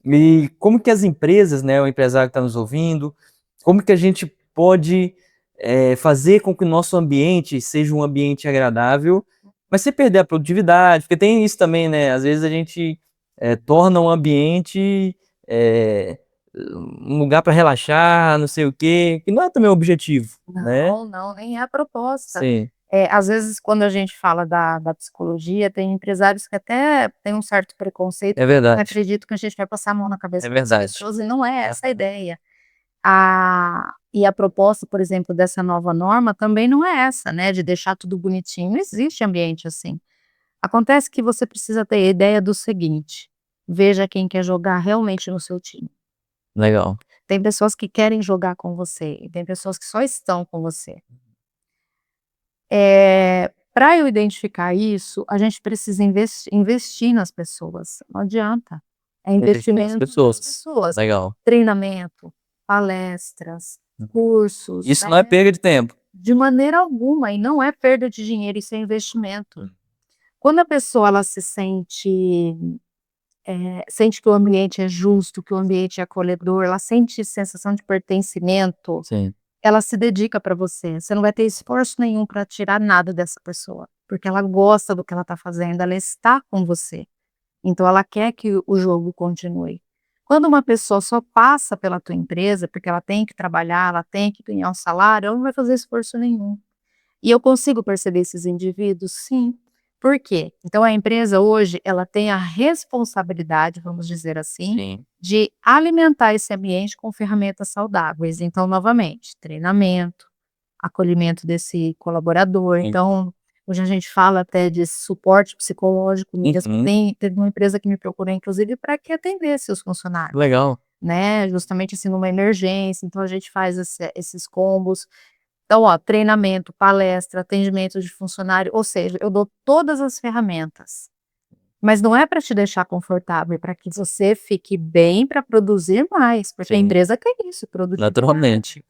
Speaker 1: E como que as empresas, né, o empresário que está nos ouvindo, como que a gente pode fazer com que o nosso ambiente seja um ambiente agradável, mas sem perder a produtividade, porque tem isso também, né? Às vezes a gente torna um ambiente um lugar para relaxar, não sei o quê, que não é também o objetivo, né?
Speaker 2: Não, não, nem é a proposta.
Speaker 1: Sim,
Speaker 2: Às vezes, quando a gente fala da psicologia, tem empresários que até têm um certo preconceito,
Speaker 1: é
Speaker 2: porque não
Speaker 1: verdade,
Speaker 2: acredito que a gente vai passar a mão na
Speaker 1: é
Speaker 2: cabeça das
Speaker 1: verdade.
Speaker 2: pessoas, e não é essa a ideia. E a proposta, por exemplo, dessa nova norma também não é essa, né, de deixar tudo bonitinho, não existe ambiente assim. Acontece que você precisa ter ideia do seguinte: veja quem quer jogar realmente no seu time.
Speaker 1: Legal.
Speaker 2: Tem pessoas que querem jogar com você e tem pessoas que só estão com você. Pra eu identificar isso, a gente precisa investir nas pessoas, não adianta. É
Speaker 1: Investir nas
Speaker 2: investimento nas
Speaker 1: pessoas.
Speaker 2: pessoas,
Speaker 1: Legal.
Speaker 2: treinamento, palestras, cursos,
Speaker 1: Isso
Speaker 2: né,
Speaker 1: não é perda de tempo.
Speaker 2: de maneira alguma, e não é perda de dinheiro, isso é investimento. Quando a pessoa ela se sente sente que o ambiente é justo, que o ambiente é acolhedor, ela sente sensação de pertencimento,
Speaker 1: Sim.
Speaker 2: ela se dedica para você. Você não vai ter esforço nenhum para tirar nada dessa pessoa, porque ela gosta do que ela está fazendo, ela está com você. Então ela quer que o jogo continue. Quando uma pessoa só passa pela tua empresa, porque ela tem que trabalhar, ela tem que ganhar um salário, ela não vai fazer esforço nenhum. E eu consigo perceber esses indivíduos? Sim. Por quê? Então a empresa hoje, ela tem a responsabilidade, vamos dizer assim,
Speaker 1: Sim.
Speaker 2: de alimentar esse ambiente com ferramentas saudáveis. Então, novamente, treinamento, acolhimento desse colaborador.
Speaker 1: Sim.
Speaker 2: Então, hoje a gente fala até de suporte psicológico mesmo.
Speaker 1: Uhum.
Speaker 2: Teve uma empresa que me procurou, inclusive, para que atendesse os funcionários,
Speaker 1: Legal.
Speaker 2: né? Justamente assim, numa emergência. Então, a gente faz esses combos. Então, ó, treinamento, palestra, atendimento de funcionário, ou seja, eu dou todas as ferramentas. Mas não é para te deixar confortável, é para que você fique bem para produzir mais, porque a
Speaker 1: Sim.
Speaker 2: empresa quer isso, produtividade,
Speaker 1: Naturalmente.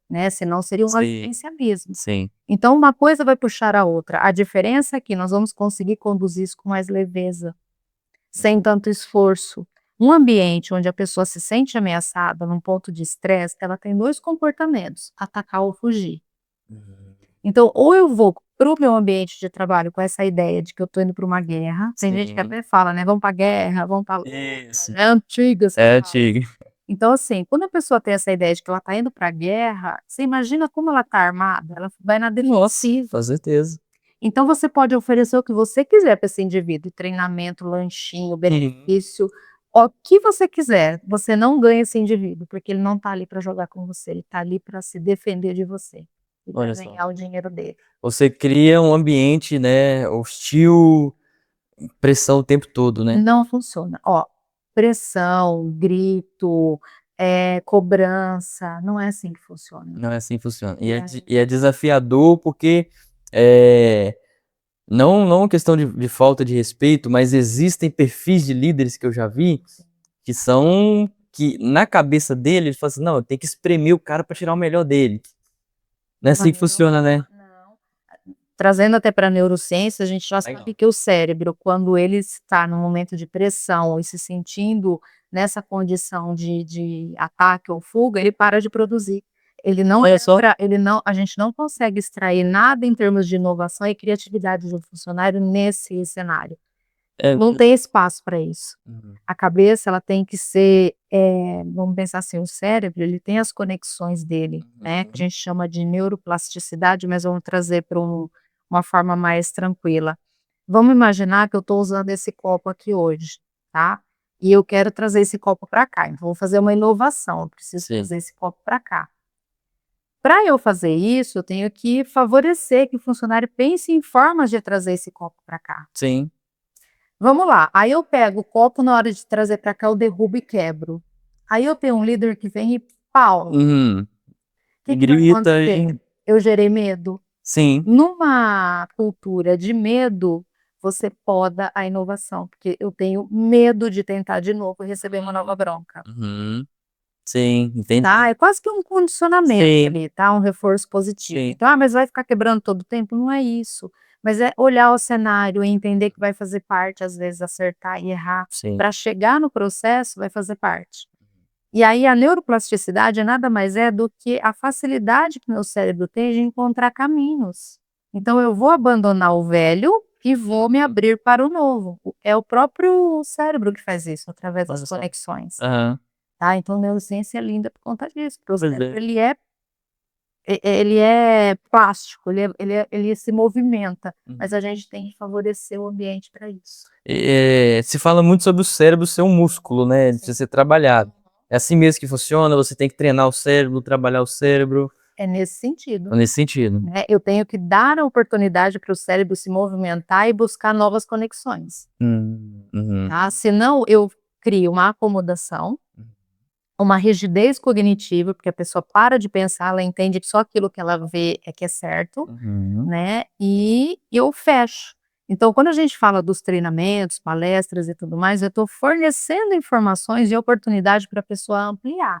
Speaker 2: né? Senão seria uma
Speaker 1: Sim.
Speaker 2: agência mesmo.
Speaker 1: Sim.
Speaker 2: Então, uma coisa vai puxar a outra. A diferença é que nós vamos conseguir conduzir isso com mais leveza, sem tanto esforço. Um ambiente onde a pessoa se sente ameaçada, num ponto de estresse, ela tem 2 comportamentos: atacar ou fugir. Então, ou eu vou para o meu ambiente de trabalho com essa ideia de que eu estou indo para uma guerra, tem gente que
Speaker 1: Sim.
Speaker 2: até fala, né: "Vamos para a guerra, vamos para a luta",
Speaker 1: Isso.
Speaker 2: é antiga essa
Speaker 1: É
Speaker 2: frase.
Speaker 1: antigo.
Speaker 2: Então, assim, quando a pessoa tem essa ideia de que ela está indo para a guerra, você imagina como ela está armada, ela vai na defensiva.
Speaker 1: Com certeza.
Speaker 2: Então você pode oferecer o que você quiser para esse indivíduo, treinamento, lanchinho, benefício, o que você quiser, você não ganha esse indivíduo, porque ele não está ali para jogar com você, ele está ali para se defender de você e para
Speaker 1: Olha só.
Speaker 2: ganhar o dinheiro dele.
Speaker 1: Você cria um ambiente, né, hostil, pressão o tempo todo, né?
Speaker 2: Não funciona. Ó, pressão, grito, cobrança, não é assim que funciona.
Speaker 1: Não é assim que funciona.
Speaker 2: E aí
Speaker 1: E é desafiador porque é, não questão de falta de respeito, mas existem perfis de líderes que eu já vi que são que na cabeça dele eles falam assim, não, eu tenho que espremer o cara para tirar o melhor dele. Não é assim que funciona, né?
Speaker 2: Não. Trazendo até para a neurociência, a gente já
Speaker 1: Legal.
Speaker 2: sabe que o cérebro, quando ele está num momento de pressão e se sentindo nessa condição de ataque ou fuga, ele para de produzir. Ele não
Speaker 1: Olha só.
Speaker 2: a gente não consegue extrair nada em termos de inovação e criatividade de um funcionário nesse cenário.
Speaker 1: É,
Speaker 2: Não tem espaço para isso.
Speaker 1: uhum,
Speaker 2: A cabeça, ela tem que ser, vamos pensar assim, o cérebro, ele tem as conexões dele, né, que a gente chama de neuroplasticidade, mas vamos trazer para uma forma mais tranquila. Vamos imaginar que eu estou usando esse copo aqui hoje, tá? E eu quero trazer esse copo para cá, então vou fazer uma inovação, eu preciso
Speaker 1: sim,
Speaker 2: trazer esse copo para cá. Para eu fazer isso, eu tenho que favorecer que o funcionário pense em formas de trazer esse copo para cá.
Speaker 1: sim.
Speaker 2: Vamos lá, aí eu pego o copo, na hora de trazer para cá eu derrubo e quebro. Aí eu tenho um líder que vem e pau, o
Speaker 1: Uhum.
Speaker 2: que vai
Speaker 1: Grita
Speaker 2: acontecer?
Speaker 1: e
Speaker 2: Eu gerei medo.
Speaker 1: sim.
Speaker 2: Numa cultura de medo, você poda a inovação, porque eu tenho medo de tentar de novo e receber uma nova bronca,
Speaker 1: Uhum. Sim, entendi.
Speaker 2: tá? É quase que um condicionamento
Speaker 1: Sim,
Speaker 2: ali, tá? Um reforço positivo.
Speaker 1: sim,
Speaker 2: Então: "Ah, mas vai ficar quebrando todo o tempo?" Não é isso, mas é olhar o cenário e entender que vai fazer parte, às vezes, acertar e errar,
Speaker 1: sim.
Speaker 2: para chegar no processo vai fazer parte. E aí a neuroplasticidade nada mais é do que a facilidade que meu cérebro tem de encontrar caminhos. Então eu vou abandonar o velho e vou me abrir para o novo. É o próprio cérebro que faz isso, através
Speaker 1: Olha
Speaker 2: das
Speaker 1: só.
Speaker 2: conexões,
Speaker 1: Aham.
Speaker 2: tá. Então neurociência é linda por conta disso, porque o
Speaker 1: Pois
Speaker 2: cérebro
Speaker 1: é.
Speaker 2: ele é plástico, ele se movimenta, mas
Speaker 1: Uhum.
Speaker 2: a gente tem que favorecer o ambiente para isso.
Speaker 1: Se fala muito sobre o cérebro ser um músculo, né, de
Speaker 2: Sim.
Speaker 1: ser trabalhado. É assim mesmo que funciona? Você tem que treinar o cérebro, trabalhar o cérebro,
Speaker 2: É nesse sentido.
Speaker 1: nesse sentido?
Speaker 2: Né, eu tenho que dar a oportunidade para o cérebro se movimentar e buscar novas conexões,
Speaker 1: Uhum.
Speaker 2: tá, senão eu crio uma acomodação, uma rigidez cognitiva, porque a pessoa para de pensar, ela entende que só aquilo que ela vê é que é certo,
Speaker 1: Uhum.
Speaker 2: né, e eu fecho. Então quando a gente fala dos treinamentos, palestras e tudo mais, eu estou fornecendo informações e oportunidade para a pessoa ampliar.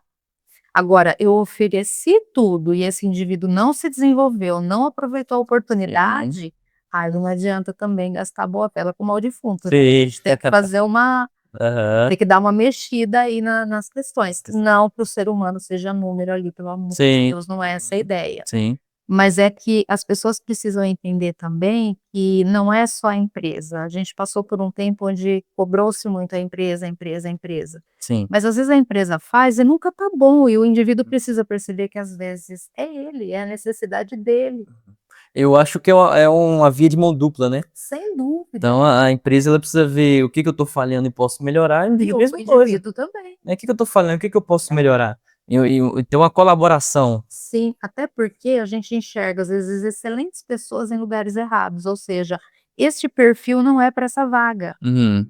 Speaker 2: Agora, eu ofereci tudo e esse indivíduo não se desenvolveu, não aproveitou a
Speaker 1: Sim.
Speaker 2: oportunidade, aí não adianta também gastar boa-fela com mal defunto, né, a
Speaker 1: Sim.
Speaker 2: gente tem que fazer uma
Speaker 1: Aham.
Speaker 2: Tem que dar uma mexida aí nas questões, não para o ser humano seja número ali, pelo amor de
Speaker 1: Sim,
Speaker 2: Deus, não é essa a ideia.
Speaker 1: sim,
Speaker 2: Mas é que as pessoas precisam entender também que não é só a empresa, a gente passou por um tempo onde cobrou-se muito a empresa, a empresa, a empresa.
Speaker 1: sim.
Speaker 2: Mas às vezes a empresa faz e nunca tá bom, e o indivíduo precisa perceber que às vezes é ele, é a necessidade dele,
Speaker 1: Eu acho que é uma via de mão dupla, né?
Speaker 2: sem dúvida.
Speaker 1: Então a empresa ela precisa ver o que eu tô falhando e posso melhorar, e
Speaker 2: E
Speaker 1: a
Speaker 2: o
Speaker 1: mesma coisa,
Speaker 2: indivíduo também.
Speaker 1: né? O que eu tô falando, o que eu posso melhorar? E ter uma colaboração.
Speaker 2: Sim, até porque a gente enxerga às vezes excelentes pessoas em lugares errados, ou seja, este perfil não é para essa vaga.
Speaker 1: Uhum.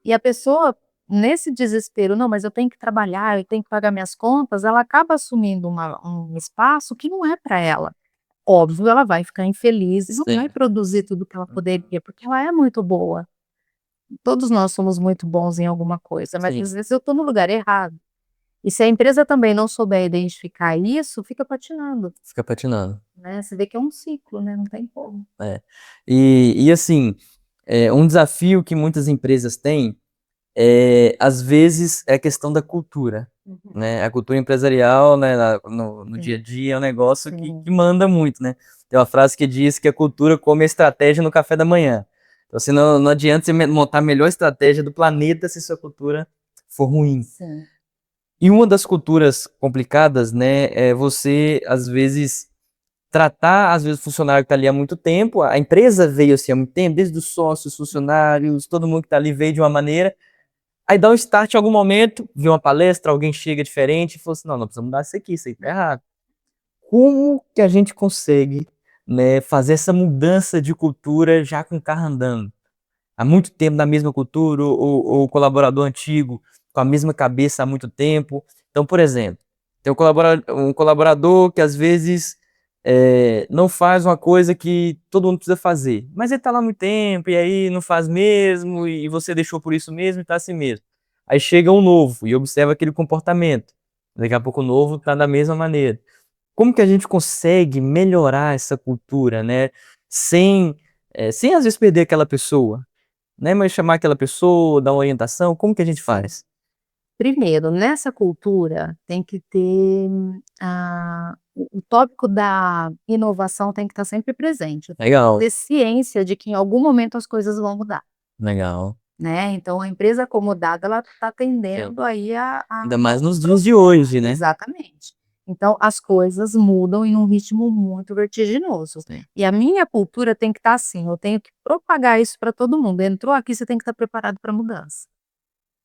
Speaker 2: E a pessoa, nesse desespero, não, mas eu tenho que trabalhar, eu tenho que pagar minhas contas, ela acaba assumindo um espaço que não é para ela. Óbvio, ela vai ficar infeliz e não
Speaker 1: Sim.
Speaker 2: vai produzir tudo que ela poderia, porque ela é muito boa. Todos nós somos muito bons em alguma coisa, mas
Speaker 1: Sim.
Speaker 2: às vezes eu estou no lugar errado. E se a empresa também não souber identificar isso, fica patinando,
Speaker 1: Fica patinando.
Speaker 2: né? Você vê que é um ciclo, né? Não tem como.
Speaker 1: É. E assim, um desafio que muitas empresas têm às vezes, é a questão da cultura,
Speaker 2: Uhum.
Speaker 1: né? A cultura empresarial, né, no dia a
Speaker 2: Sim,
Speaker 1: dia é um negócio que
Speaker 2: sim.
Speaker 1: manda muito, né? Tem uma frase que diz que a cultura come a estratégia no café da manhã. Então, assim, não adianta você montar a melhor estratégia do planeta se sua cultura for ruim.
Speaker 2: Sim.
Speaker 1: E uma das culturas complicadas, né, é você, às vezes, tratar, às vezes, o funcionário que está ali há muito tempo, a empresa veio assim há muito tempo, desde os sócios, funcionários, todo mundo que está ali veio de uma maneira. Aí dá um start em algum momento, vê uma palestra, alguém chega diferente e fala assim, não precisamos mudar isso aí tá errado. Como que a gente consegue, né, fazer essa mudança de cultura já com o carro andando? Há muito tempo na mesma cultura, ou o colaborador antigo com a mesma cabeça há muito tempo. Então, por exemplo, tem um colaborador que às vezes não faz uma coisa que todo mundo precisa fazer, mas ele está lá há muito tempo e aí não faz mesmo, e você deixou por isso mesmo e está assim mesmo. Aí chega um novo e observa aquele comportamento. Daqui a pouco o novo está da mesma maneira. Como que a gente consegue melhorar essa cultura, né? Sem às vezes perder aquela pessoa, né? Mas chamar aquela pessoa, dar uma orientação, como que a gente faz?
Speaker 2: Primeiro, nessa cultura tem que ter, o tópico da inovação tem que estar sempre presente,
Speaker 1: Legal,
Speaker 2: ter ciência de que em algum momento as coisas vão mudar,
Speaker 1: legal.
Speaker 2: né, então a empresa acomodada ela está
Speaker 1: Sim.
Speaker 2: tendendo aí a
Speaker 1: Ainda mais nos dias de hoje, né?
Speaker 2: exatamente. Então as coisas mudam em um ritmo muito vertiginoso.
Speaker 1: Sim.
Speaker 2: E a minha cultura tem que estar assim, eu tenho que propagar isso para todo mundo, entrou aqui você tem que estar preparado para mudança.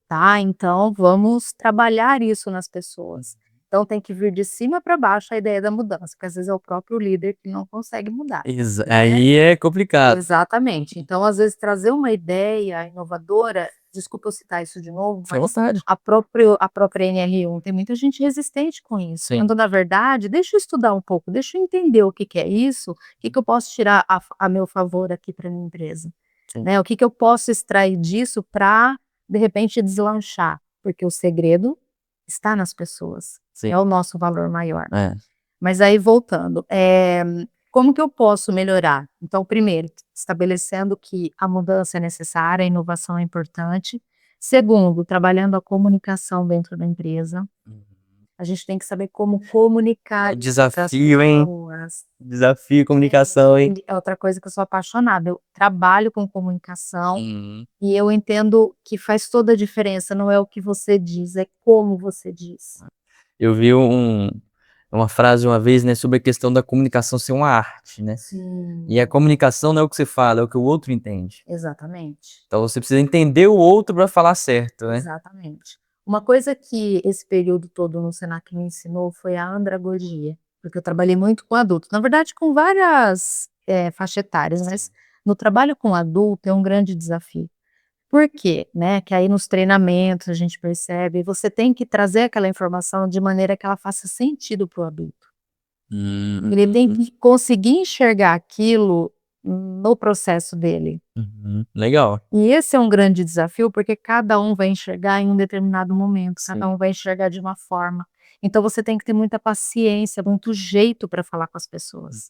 Speaker 2: Tá, então vamos trabalhar isso nas pessoas. Então tem que vir de cima para baixo a ideia da mudança, porque às vezes é o próprio líder que não consegue mudar, né.
Speaker 1: Aí é complicado.
Speaker 2: Exatamente. Então às vezes trazer uma ideia inovadora, desculpa eu citar isso de novo,
Speaker 1: Fica à
Speaker 2: mas
Speaker 1: vontade.
Speaker 2: a própria NR1 tem muita gente resistente com isso,
Speaker 1: Sim.
Speaker 2: quando na verdade deixa eu estudar um pouco, deixa eu entender o que que é isso, o que que eu posso tirar a meu favor aqui para minha empresa.
Speaker 1: Sim.
Speaker 2: Né, o que que eu posso extrair disso para, de repente, deslanchar, porque o segredo está nas pessoas,
Speaker 1: Sim.
Speaker 2: é o nosso valor maior.
Speaker 1: É.
Speaker 2: Mas aí voltando, como que eu posso melhorar? Então primeiro, estabelecendo que a mudança é necessária, a inovação é importante. Segundo, trabalhando a comunicação dentro da empresa, a gente tem que saber como
Speaker 1: É
Speaker 2: comunicar
Speaker 1: um
Speaker 2: isso para as
Speaker 1: desafio, hein?
Speaker 2: pessoas.
Speaker 1: Desafio, comunicação, hein?
Speaker 2: É outra coisa que eu sou apaixonada, eu trabalho com comunicação
Speaker 1: Uhum.
Speaker 2: e eu entendo que faz toda a diferença, não é o que você diz, é como você diz.
Speaker 1: Eu vi uma frase uma vez, né, sobre a questão da comunicação ser uma arte, né? E a
Speaker 2: Sim,
Speaker 1: comunicação não é o que você fala, é o que o outro entende.
Speaker 2: exatamente,
Speaker 1: Então você precisa entender o outro para falar certo, né?
Speaker 2: exatamente. Uma coisa que esse período todo no Senac me ensinou foi a andragogia, porque eu trabalhei muito com adultos, na verdade com várias, faixa etárias, mas no trabalho com adulto é um grande desafio. Por quê? Né, que aí nos treinamentos a gente percebe, você tem que trazer aquela informação de maneira que ela faça sentido para o adulto. Ele tem que conseguir enxergar aquilo no processo dele.
Speaker 1: Uhum. Legal.
Speaker 2: E esse é um grande desafio, porque cada um vai enxergar em um determinado momento, cada
Speaker 1: Sim.
Speaker 2: um vai enxergar de uma forma. Então você tem que ter muita paciência, muito jeito para falar com as pessoas,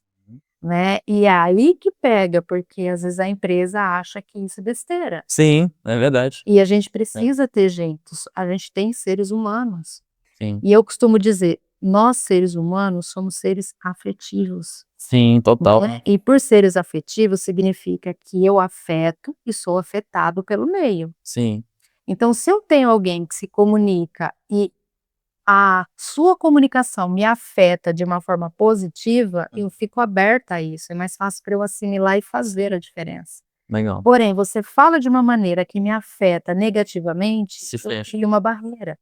Speaker 2: né? E é aí que pega, porque às vezes a empresa acha que isso é besteira.
Speaker 1: Sim, é verdade.
Speaker 2: E a gente precisa ter jeitos, a gente tem seres humanos.
Speaker 1: Sim.
Speaker 2: E eu costumo dizer, nós seres humanos somos seres afetivos,
Speaker 1: Sim, total.
Speaker 2: né? E por seres afetivos significa que eu afeto e sou afetado pelo meio.
Speaker 1: Sim.
Speaker 2: Então, se eu tenho alguém que se comunica e a sua comunicação me afeta de uma forma positiva, eu fico aberta a isso, é mais fácil para eu assimilar e fazer a diferença.
Speaker 1: Legal.
Speaker 2: Porém, você fala de uma maneira que me afeta negativamente,
Speaker 1: Se
Speaker 2: eu
Speaker 1: fecha.
Speaker 2: crio uma barreira.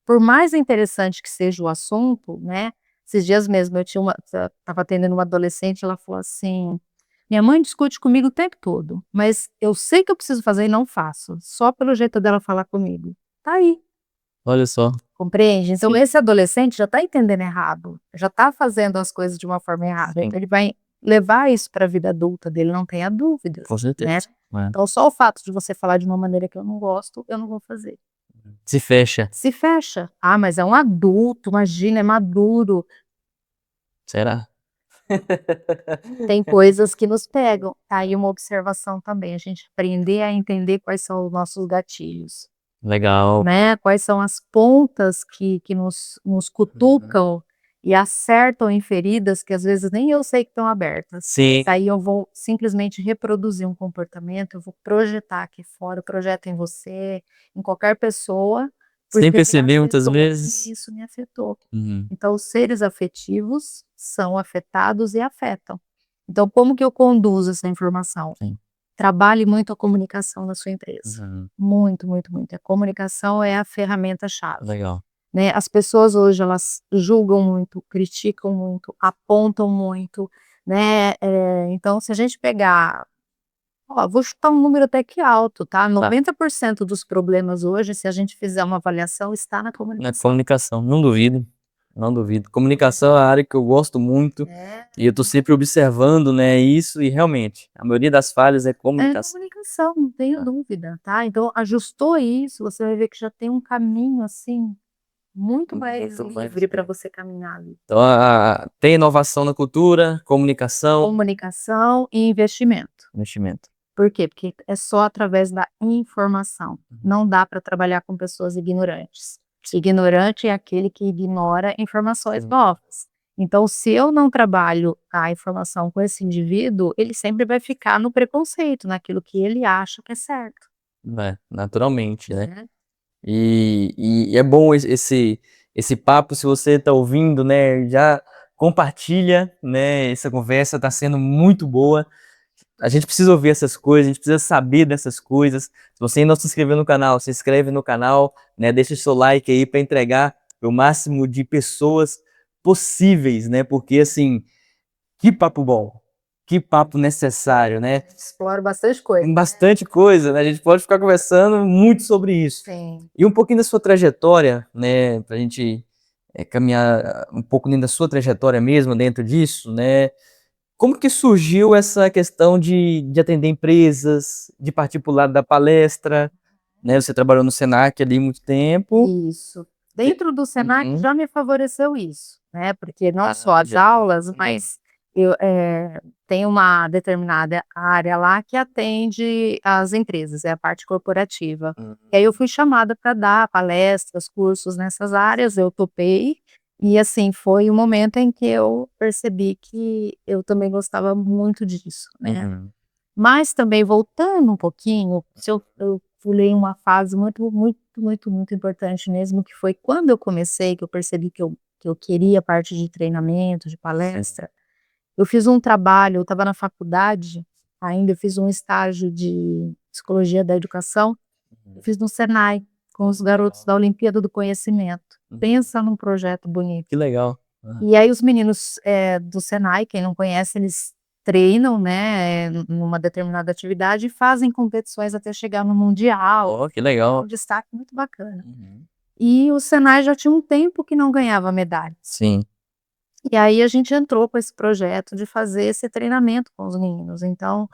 Speaker 2: Por mais interessante que seja o assunto, né, esses dias mesmo eu tinha estava atendendo uma adolescente, ela falou assim: "Minha mãe discute comigo o tempo todo, mas eu sei que eu preciso fazer e não faço, só pelo jeito dela falar comigo". Tá aí.
Speaker 1: Olha só.
Speaker 2: Compreende? Então
Speaker 1: Sim.
Speaker 2: esse adolescente já está entendendo errado, já está fazendo as coisas de uma forma errada,
Speaker 1: Sim.
Speaker 2: então ele vai levar isso para a vida adulta dele, não tenha dúvidas,
Speaker 1: Com
Speaker 2: né.
Speaker 1: certeza. É.
Speaker 2: Então só o fato de você falar de uma maneira que eu não gosto, eu não vou fazer.
Speaker 1: Se fecha.
Speaker 2: Se fecha. "Ah, mas é um adulto, imagina, é maduro".
Speaker 1: Será?
Speaker 2: Tem coisas que nos pegam. Tá aí uma observação também, a gente aprender a entender quais são os nossos gatilhos.
Speaker 1: Legal.
Speaker 2: Né, quais são as pontas que nos cutucam e acertam em feridas que às vezes nem eu sei que estão abertas.
Speaker 1: Sim.
Speaker 2: Aí eu vou simplesmente reproduzir um comportamento, eu vou projetar aqui fora, eu projeto em você, em qualquer pessoa,
Speaker 1: Sem
Speaker 2: porque me
Speaker 1: perceber muitas
Speaker 2: afetou,
Speaker 1: vezes.
Speaker 2: e isso me afetou.
Speaker 1: Uhum.
Speaker 2: Então os seres afetivos são afetados e afetam. Então como que eu conduzo essa informação?
Speaker 1: Sim.
Speaker 2: Trabalhe muito a comunicação na sua empresa.
Speaker 1: Uhum.
Speaker 2: Muito, muito, muito. A comunicação é a ferramenta-chave,
Speaker 1: Legal.
Speaker 2: né. As pessoas hoje elas julgam muito, criticam muito, apontam muito, né, então se a gente pegar, ó, vou chutar um número até que alto, tá, 90% dos problemas hoje, se a gente fizer uma avaliação, está na
Speaker 1: Na
Speaker 2: comunicação.
Speaker 1: comunicação, não duvido. Não duvido. Comunicação é a área que eu gosto muito
Speaker 2: É.
Speaker 1: e eu tô sempre observando, né, isso e realmente, a maioria das falhas é
Speaker 2: É
Speaker 1: comunicação.
Speaker 2: comunicação, não tenho
Speaker 1: Ah.
Speaker 2: dúvida, tá. Então ajustou isso, você vai ver que já tem um caminho, assim, muito mais
Speaker 1: Muito mais,
Speaker 2: livre para você caminhar ali.
Speaker 1: Então tem inovação na cultura, comunicação,
Speaker 2: Comunicação e investimento.
Speaker 1: investimento.
Speaker 2: Por quê? Porque é só através da informação. Não dá para trabalhar com pessoas ignorantes. Ignorante é aquele que ignora informações novas. Então, se eu não trabalho a informação com esse indivíduo, ele sempre vai ficar no preconceito, naquilo que ele acha que é certo,
Speaker 1: É, naturalmente, né.
Speaker 2: né.
Speaker 1: E é bom esse papo, se você tá ouvindo, né, já compartilha, né, essa conversa tá sendo muito boa. A gente precisa ouvir essas coisas, a gente precisa saber dessas coisas. Se você ainda não se inscreveu no canal, se inscreve no canal, né, deixa o seu like aí para entregar o máximo de pessoas possíveis, né, porque assim, que papo bom, que papo necessário, né.
Speaker 2: Exploro bastante coisa.
Speaker 1: Tem bastante coisa, né, a gente pode ficar conversando muito sobre isso.
Speaker 2: Sim.
Speaker 1: E um pouquinho da sua trajetória, né, pra gente, caminhar um pouco dentro da sua trajetória mesmo dentro disso, né, como que surgiu essa questão de atender empresas, de partir para o lado da palestra, né, você trabalhou no Senac ali muito tempo.
Speaker 2: Isso. Dentro do Senac
Speaker 1: Uhum.
Speaker 2: já me favoreceu isso, né, porque não
Speaker 1: Ah,
Speaker 2: só as
Speaker 1: já.
Speaker 2: aulas, mas eu, tem uma determinada área lá que atende as empresas, é a parte corporativa. E aí eu fui chamada para dar palestras, cursos nessas áreas, eu topei, e assim, foi o momento em que eu percebi que eu também gostava muito disso, né.
Speaker 1: Uhum.
Speaker 2: Mas também voltando um pouquinho, se eu pulei uma fase muito, muito, muito, muito importante mesmo, que foi quando eu comecei, que eu percebi que eu queria a parte de treinamento, de palestra, eu fiz um trabalho, eu estava na faculdade ainda, eu fiz um estágio de psicologia da educação, eu fiz no Senai, com os garotos da Olimpíada do Conhecimento. Pensa num projeto bonito.
Speaker 1: Que legal. Aham.
Speaker 2: E aí os meninos, do Senai, quem não conhece, eles treinam, né, numa determinada atividade e fazem competições até chegar no mundial,
Speaker 1: Ó, que
Speaker 2: um
Speaker 1: legal.
Speaker 2: destaque muito bacana.
Speaker 1: Uhum.
Speaker 2: E o Senai já tinha um tempo que não ganhava medalha.
Speaker 1: Sim.
Speaker 2: E aí a gente entrou com esse projeto de fazer esse treinamento com os meninos, então,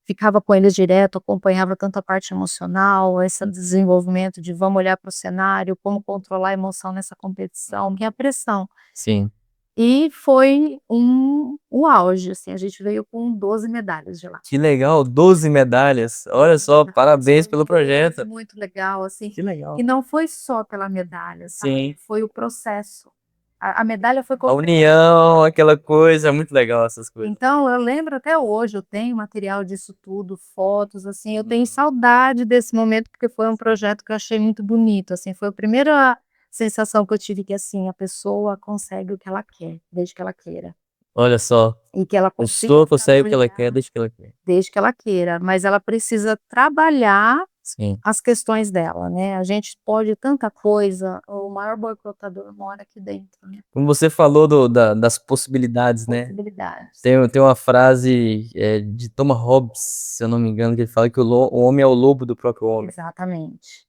Speaker 2: ficava com eles direto, acompanhava tanto a parte emocional, esse desenvolvimento de vamos olhar para o cenário, como controlar a emoção nessa competição, que é a pressão.
Speaker 1: Sim.
Speaker 2: E foi o auge, assim, a gente veio com 12 medalhas de lá.
Speaker 1: Que legal, 12 medalhas. Olha só, parabéns pelo projeto.
Speaker 2: Muito legal, assim.
Speaker 1: Que legal.
Speaker 2: E não foi só pela medalha, sabe?
Speaker 1: Sim.
Speaker 2: Foi o processo. A medalha foi
Speaker 1: A
Speaker 2: construída.
Speaker 1: união, aquela coisa, é muito legal essas coisas.
Speaker 2: Então, eu lembro até hoje, eu tenho material disso tudo, fotos, assim, eu tenho saudade desse momento, porque foi um projeto que eu achei muito bonito, assim, foi a primeira sensação que eu tive que, assim, a pessoa consegue o que ela quer, desde que ela queira.
Speaker 1: Olha só,
Speaker 2: E que ela
Speaker 1: a
Speaker 2: consiga
Speaker 1: pessoa consegue o que ela
Speaker 2: trabalhar
Speaker 1: quer, desde que ela quer.
Speaker 2: desde que ela queira, mas ela precisa trabalhar
Speaker 1: Sim.
Speaker 2: as questões dela, né. A gente pode tanta coisa, o maior boicotador mora aqui dentro, né.
Speaker 1: Como você falou das possibilidades, né?
Speaker 2: Possibilidades.
Speaker 1: Tem uma frase de Thomas Hobbes, se eu não me engano, que ele fala que o homem é o lobo do próprio homem.
Speaker 2: Exatamente.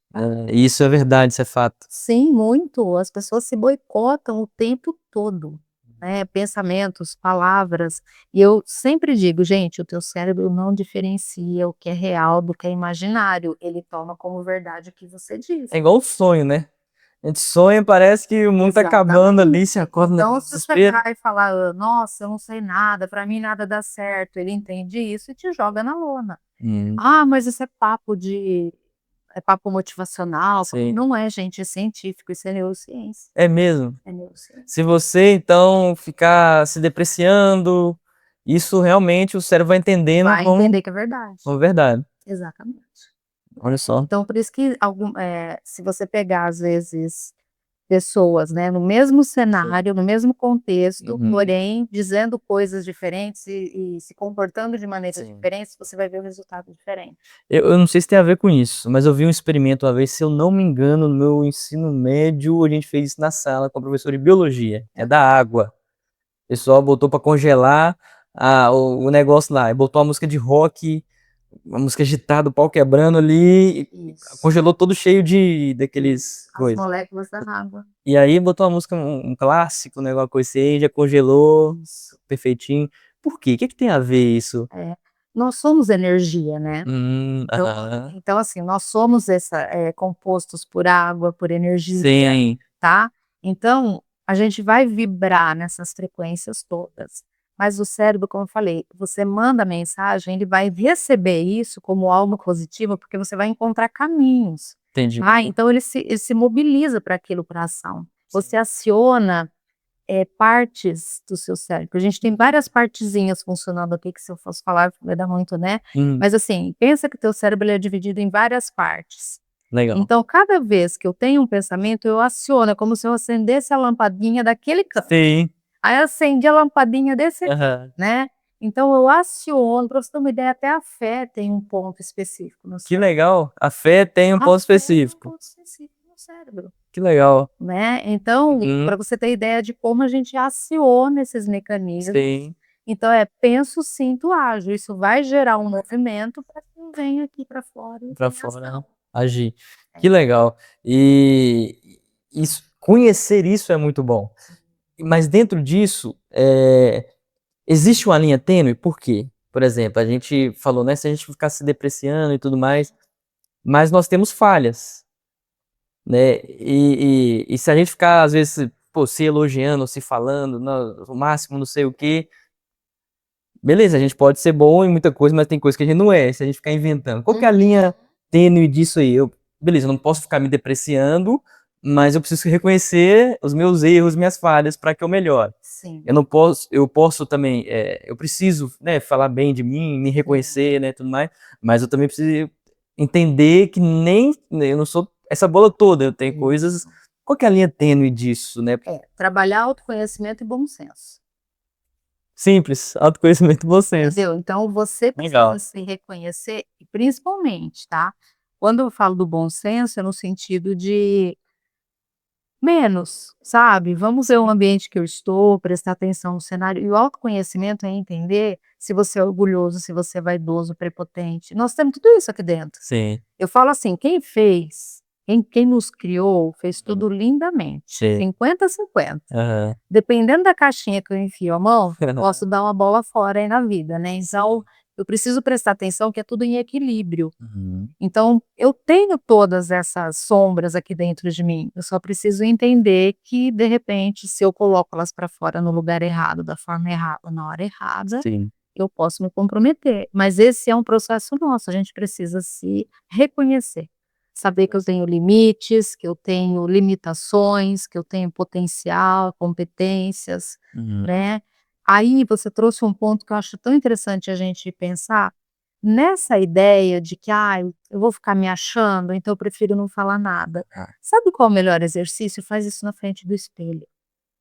Speaker 1: E isso é verdade, isso é fato.
Speaker 2: Sim, muito. As pessoas se boicotam o tempo todo, né, pensamentos, palavras. E eu sempre digo: "Gente, o teu cérebro não diferencia o que é real do que é imaginário, ele toma como verdade o que você diz".
Speaker 1: É igual o sonho, né? A gente sonha, parece que o mundo tá acabando ali, se acorda no
Speaker 2: Então, se você
Speaker 1: desespero.
Speaker 2: pegar e falar: "Nossa, eu não sei nada, pra mim nada dá certo", ele entende isso e te joga na lona. "Ah, mas isso é papo motivacional",
Speaker 1: Sim.
Speaker 2: não é, gente, é científico, isso é neurociência.
Speaker 1: É mesmo?
Speaker 2: É neurociência.
Speaker 1: Se você então ficar se depreciando, isso realmente o cérebro vai entendendo
Speaker 2: Vai entender que é verdade.
Speaker 1: como verdade.
Speaker 2: Exatamente.
Speaker 1: Olha só.
Speaker 2: Então, por isso que se você pegar, às vezes, pessoas, né, no mesmo cenário, no mesmo contexto, porém dizendo coisas diferentes e se comportando de maneiras
Speaker 1: Sim.
Speaker 2: diferentes, você vai ver o resultado diferente.
Speaker 1: Eu não sei se tem a ver com isso, mas eu vi um experimento uma vez, se eu não me engano, no meu ensino médio, a gente fez isso na sala com a professora de biologia, é da água. O pessoal botou pra congelar o negócio lá, e botou uma música de rock, uma música agitada, o pau quebrando ali, e
Speaker 2: Isso.
Speaker 1: congelou todo cheio daqueles
Speaker 2: As
Speaker 1: coisas.
Speaker 2: moléculas da água.
Speaker 1: E aí botou uma música, um clássico, né, alguma coisa assim, já congelou perfeitinho. Por quê? O que que tem a ver isso?
Speaker 2: Nós somos energia, né. Então
Speaker 1: Aham.
Speaker 2: então, assim, nós somos compostos por água, por energia,
Speaker 1: Sim.
Speaker 2: tá. Então, a gente vai vibrar nessas frequências todas. Mas o cérebro, como eu falei, você manda mensagem, ele vai receber isso como algo positivo, porque você vai encontrar caminhos.
Speaker 1: Entendi.
Speaker 2: Então ele se mobiliza para aquilo, para ação. Você aciona, partes do seu cérebro. A gente tem várias partezinhas funcionando aqui, que se eu fosse falar vai dar muito, né. Mas assim, pensa que o teu cérebro ele é dividido em várias partes.
Speaker 1: Legal.
Speaker 2: Então cada vez que eu tenho um pensamento, eu aciono, é como se eu acendesse a lampadinha daquele canto.
Speaker 1: Sim.
Speaker 2: Aí acendi a lampadinha desse aqui,
Speaker 1: Aham.
Speaker 2: né. Então eu aciono, para você ter uma ideia, até a fé tem um ponto específico no
Speaker 1: Que
Speaker 2: cérebro.
Speaker 1: legal. A fé tem um ponto
Speaker 2: A fé tem um
Speaker 1: específico.
Speaker 2: ponto específico no cérebro,
Speaker 1: Que legal.
Speaker 2: né. Então, para você ter ideia de como a gente aciona esses mecanismos,
Speaker 1: Sim.
Speaker 2: então penso, sinto, ajo. Isso vai gerar um movimento para que venha aqui para fora e
Speaker 1: Pra
Speaker 2: tenha
Speaker 1: fora,
Speaker 2: ação.
Speaker 1: agir. Que legal. E conhecer isso é muito bom. Mas dentro disso, existe uma linha tênue, por quê? Por exemplo, a gente falou, né, se a gente ficar se depreciando e tudo mais, mas nós temos falhas, né? E se a gente ficar, às vezes, pô, se elogiando, se falando, não, o máximo, não sei o quê, beleza, a gente pode ser bom em muita coisa, mas tem coisa que a gente não é, se a gente ficar inventando. Qual que é a linha tênue disso aí? Beleza, eu não posso ficar me depreciando, mas eu preciso reconhecer os meus erros, minhas falhas, para que eu melhore.
Speaker 2: Sim.
Speaker 1: Eu posso também, eu preciso, né, falar bem de mim, me reconhecer, né, tudo mais, mas eu também preciso entender que eu não sou essa bola toda, eu tenho coisas. Qual que é a linha tênue disso, né?
Speaker 2: Trabalhar autoconhecimento e bom senso.
Speaker 1: Simples, autoconhecimento e bom senso.
Speaker 2: Entendeu? Então você
Speaker 1: Legal.
Speaker 2: precisa se reconhecer, e principalmente, tá, quando eu falo do bom senso, é no sentido de menos, sabe, vamos ver o ambiente que eu estou, prestar atenção no cenário, e o autoconhecimento é entender se você é orgulhoso, se você é vaidoso, prepotente, nós temos tudo isso aqui dentro.
Speaker 1: Sim.
Speaker 2: Eu falo assim, quem nos criou, fez tudo lindamente,
Speaker 1: Sim.
Speaker 2: 50-50.
Speaker 1: Aham.
Speaker 2: Dependendo da caixinha que eu enfio a mão, posso dar uma bola fora aí na vida, né, então eu preciso prestar atenção que é tudo em equilíbrio.
Speaker 1: Uhum.
Speaker 2: Então, eu tenho todas essas sombras aqui dentro de mim, eu só preciso entender que, de repente, se eu coloco elas para fora no lugar errado, da forma errada, na hora errada,
Speaker 1: Sim.
Speaker 2: eu posso me comprometer. Mas esse é um processo nosso, a gente precisa se reconhecer. Saber que eu tenho limites, que eu tenho limitações, que eu tenho potencial, competências,
Speaker 1: Uhum.
Speaker 2: né. Aí você trouxe um ponto que eu acho tão interessante a gente pensar, nessa ideia de que: "Ai, eu vou ficar me achando, então eu prefiro não falar nada".
Speaker 1: Ah.
Speaker 2: Sabe qual é o melhor exercício? Faz isso na frente do espelho.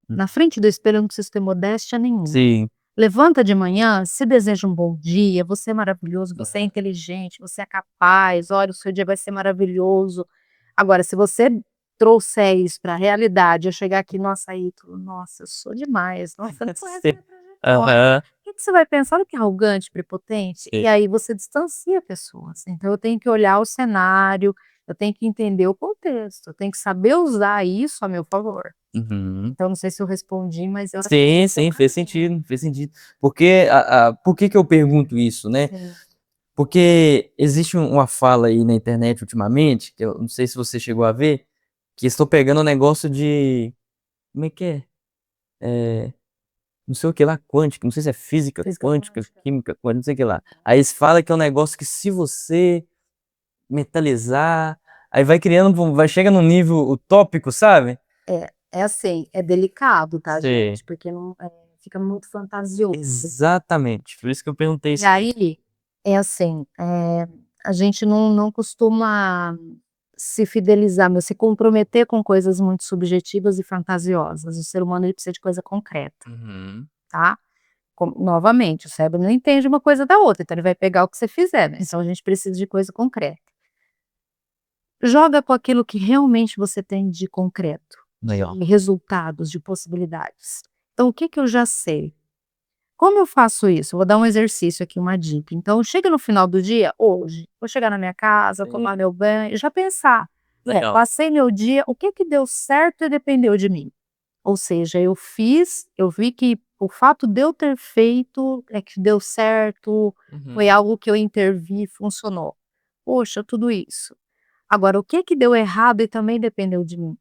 Speaker 1: Hum.
Speaker 2: Na frente do espelho eu não preciso ter modéstia nenhuma.
Speaker 1: Sim.
Speaker 2: Levanta de manhã, se deseja um bom dia, você é maravilhoso, você é inteligente, você é capaz, olha, o seu dia vai ser maravilhoso. Agora, se você trouxer isso para a realidade, eu chegar aqui, nossa, Ítalo, nossa, eu sou demais, nossa, não conhece
Speaker 1: Sim.
Speaker 2: minha trajetória.
Speaker 1: Aham.
Speaker 2: O que você vai pensar? Olha que arrogante, prepotente,
Speaker 1: Sim.
Speaker 2: e aí você distancia pessoas. Então eu tenho que olhar o cenário, eu tenho que entender o contexto, eu tenho que saber usar isso a meu favor.
Speaker 1: Uhum.
Speaker 2: Então não sei se eu respondi, mas eu acho que
Speaker 1: Sim,
Speaker 2: esse é o
Speaker 1: sim, fez
Speaker 2: caminho.
Speaker 1: sentido, fez sentido. Porque por que que eu pergunto isso, né?
Speaker 2: Sim.
Speaker 1: Porque existe uma fala aí na internet ultimamente, que eu não sei se você chegou a ver, que estou pegando o negócio de como é que é? Não sei o que lá, quântica, não sei se é física
Speaker 2: Física
Speaker 1: quântica,
Speaker 2: quântica.
Speaker 1: química quântica, não sei o que lá. Aí eles falam que é um negócio que se você mentalizar, aí vai criando, vai chega num nível utópico, sabe?
Speaker 2: É assim, é delicado, tá,
Speaker 1: Sei.
Speaker 2: gente, porque não fica muito fantasioso.
Speaker 1: Exatamente, por isso que eu perguntei
Speaker 2: E
Speaker 1: isso.
Speaker 2: aí, é assim, a gente não costuma se fidelizar, mas se comprometer com coisas muito subjetivas e fantasiosas. O ser humano ele precisa de coisa concreta,
Speaker 1: Uhum.
Speaker 2: tá. Novamente, o cérebro não entende uma coisa da outra, então ele vai pegar o que você fizer, né, então a gente precisa de coisa concreta. Joga com aquilo que realmente você tem de concreto,
Speaker 1: Legal.
Speaker 2: de resultados, de possibilidades. Então o que que eu já sei? Como eu faço isso? Vou dar um exercício aqui, uma dica. Então chega no final do dia, hoje, vou chegar na minha casa,
Speaker 1: Sim.
Speaker 2: tomar meu banho, já pensar:
Speaker 1: Legal.
Speaker 2: passei meu dia, o que que deu certo e dependeu de mim?". Ou seja, eu fiz, eu vi que o fato de eu ter feito é que deu certo,
Speaker 1: Uhum.
Speaker 2: foi algo que eu intervi, funcionou. Poxa, tudo isso. Agora, o que que deu errado e também dependeu de mim?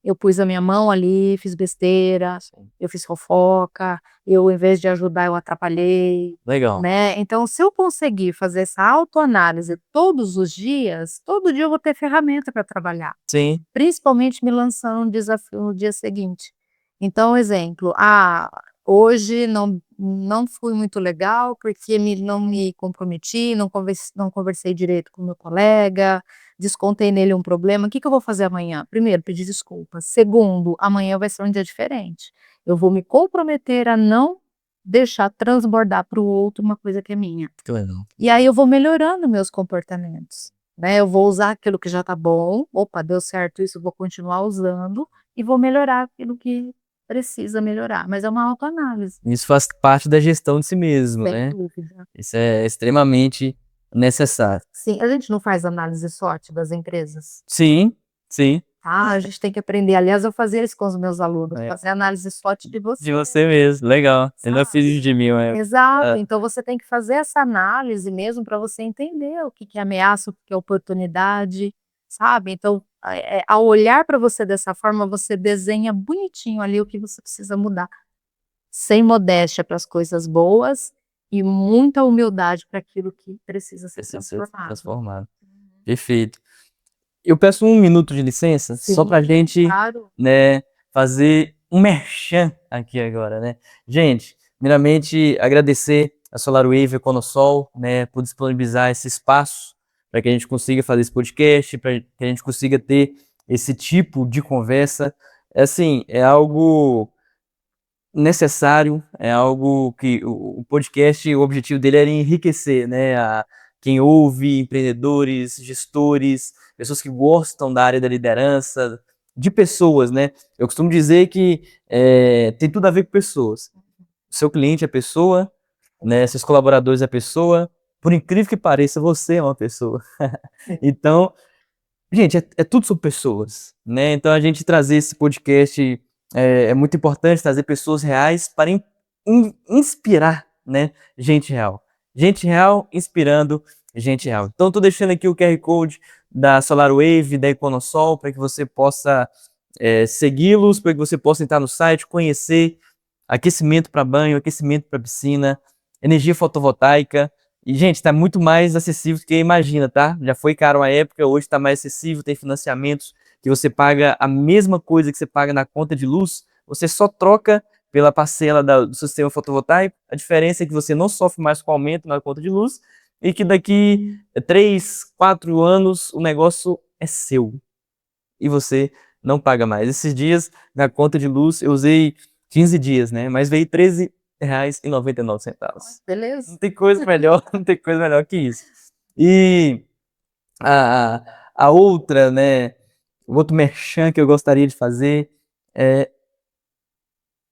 Speaker 2: Eu pus a minha mão ali, fiz besteira,
Speaker 1: Sim.
Speaker 2: eu fiz fofoca, eu em vez de ajudar eu atrapalhei,
Speaker 1: Legal.
Speaker 2: né. Então se eu conseguir fazer essa autoanálise todos os dias, todo dia eu vou ter ferramenta para trabalhar,
Speaker 1: Sim.
Speaker 2: principalmente me lançando um desafio no dia seguinte. Então exemplo, hoje não fui muito legal, porque não me comprometi, não conversei direito com o meu colega, descontei nele um problema, o que que eu vou fazer amanhã? Primeiro, pedir desculpas. Segundo, amanhã vai ser um dia diferente. Eu vou me comprometer a não deixar transbordar para o outro uma coisa que é minha.
Speaker 1: Que legal.
Speaker 2: E aí eu vou melhorando meus comportamentos, né, eu vou usar aquilo que já tá bom, "Opa, deu certo isso, eu vou continuar usando", e vou melhorar aquilo que precisa melhorar, mas é uma autoanálise,
Speaker 1: Isso faz parte da gestão de si mesmo,
Speaker 2: sem
Speaker 1: né?
Speaker 2: dúvida.
Speaker 1: Isso é extremamente necessário.
Speaker 2: Sim, a gente não faz análise SWOT das empresas?
Speaker 1: Sim, sim.
Speaker 2: A gente tem que aprender, aliás eu fazia isso com os meus alunos,
Speaker 1: É.
Speaker 2: fazer análise SWOT de
Speaker 1: De
Speaker 2: você,
Speaker 1: você mesmo, legal. Eu não fiz
Speaker 2: sabe.
Speaker 1: isso de mim, mas
Speaker 2: Exato, então você tem que fazer essa análise mesmo para você entender o que que é ameaça, o que que é oportunidade, sabe. Então, ao olhar para você dessa forma, você desenha bonitinho ali o que você precisa mudar, sem modéstia para as coisas boas e muita humildade para aquilo que precisa ser
Speaker 1: precisa ser
Speaker 2: transformado.
Speaker 1: transformado. Perfeito. Eu peço um minuto de licença, só
Speaker 2: Sim,
Speaker 1: pra gente,
Speaker 2: claro.
Speaker 1: né, fazer um merchan aqui agora, né. Gente, primeiramente agradecer a SolarWave Econosol, né, por disponibilizar esse espaço para que a gente consiga fazer esse podcast, para que a gente consiga ter esse tipo de conversa. Assim, é algo necessário, é algo que o podcast, o objetivo dele era enriquecer, né, a quem ouve, empreendedores, gestores, pessoas que gostam da área da liderança, de pessoas, né. Eu costumo dizer que, tem tudo a ver com pessoas. O seu cliente é pessoa, né, seus colaboradores é pessoa, por incrível que pareça, você é uma pessoa. Então, gente, é tudo sobre pessoas, né, então a gente trazer esse podcast é muito importante, trazer pessoas reais para inspirar, né, gente real. Gente real inspirando gente real. Então, estou deixando aqui o QR Code da SolarWave, da Econosol, para que você possa segui-los, para que você possa entrar no site, conhecer aquecimento para banho, aquecimento para piscina, energia fotovoltaica. E, gente, está muito mais acessível do que imagina, tá? Já foi caro à época, hoje está mais acessível, tem financiamentos que você paga a mesma coisa que você paga na conta de luz, você só troca pela parcela do sistema fotovoltaico. A diferença é que você não sofre mais com aumento na conta de luz e que daqui 3, 4 anos o negócio é seu e você não paga mais. Esses dias, na conta de luz, eu usei 15 dias, né? Mas veio R$ 13,99.
Speaker 2: Beleza.
Speaker 1: Não tem coisa melhor, não tem coisa melhor que isso. E a, a outra, né? O outro merchan que eu gostaria de fazer é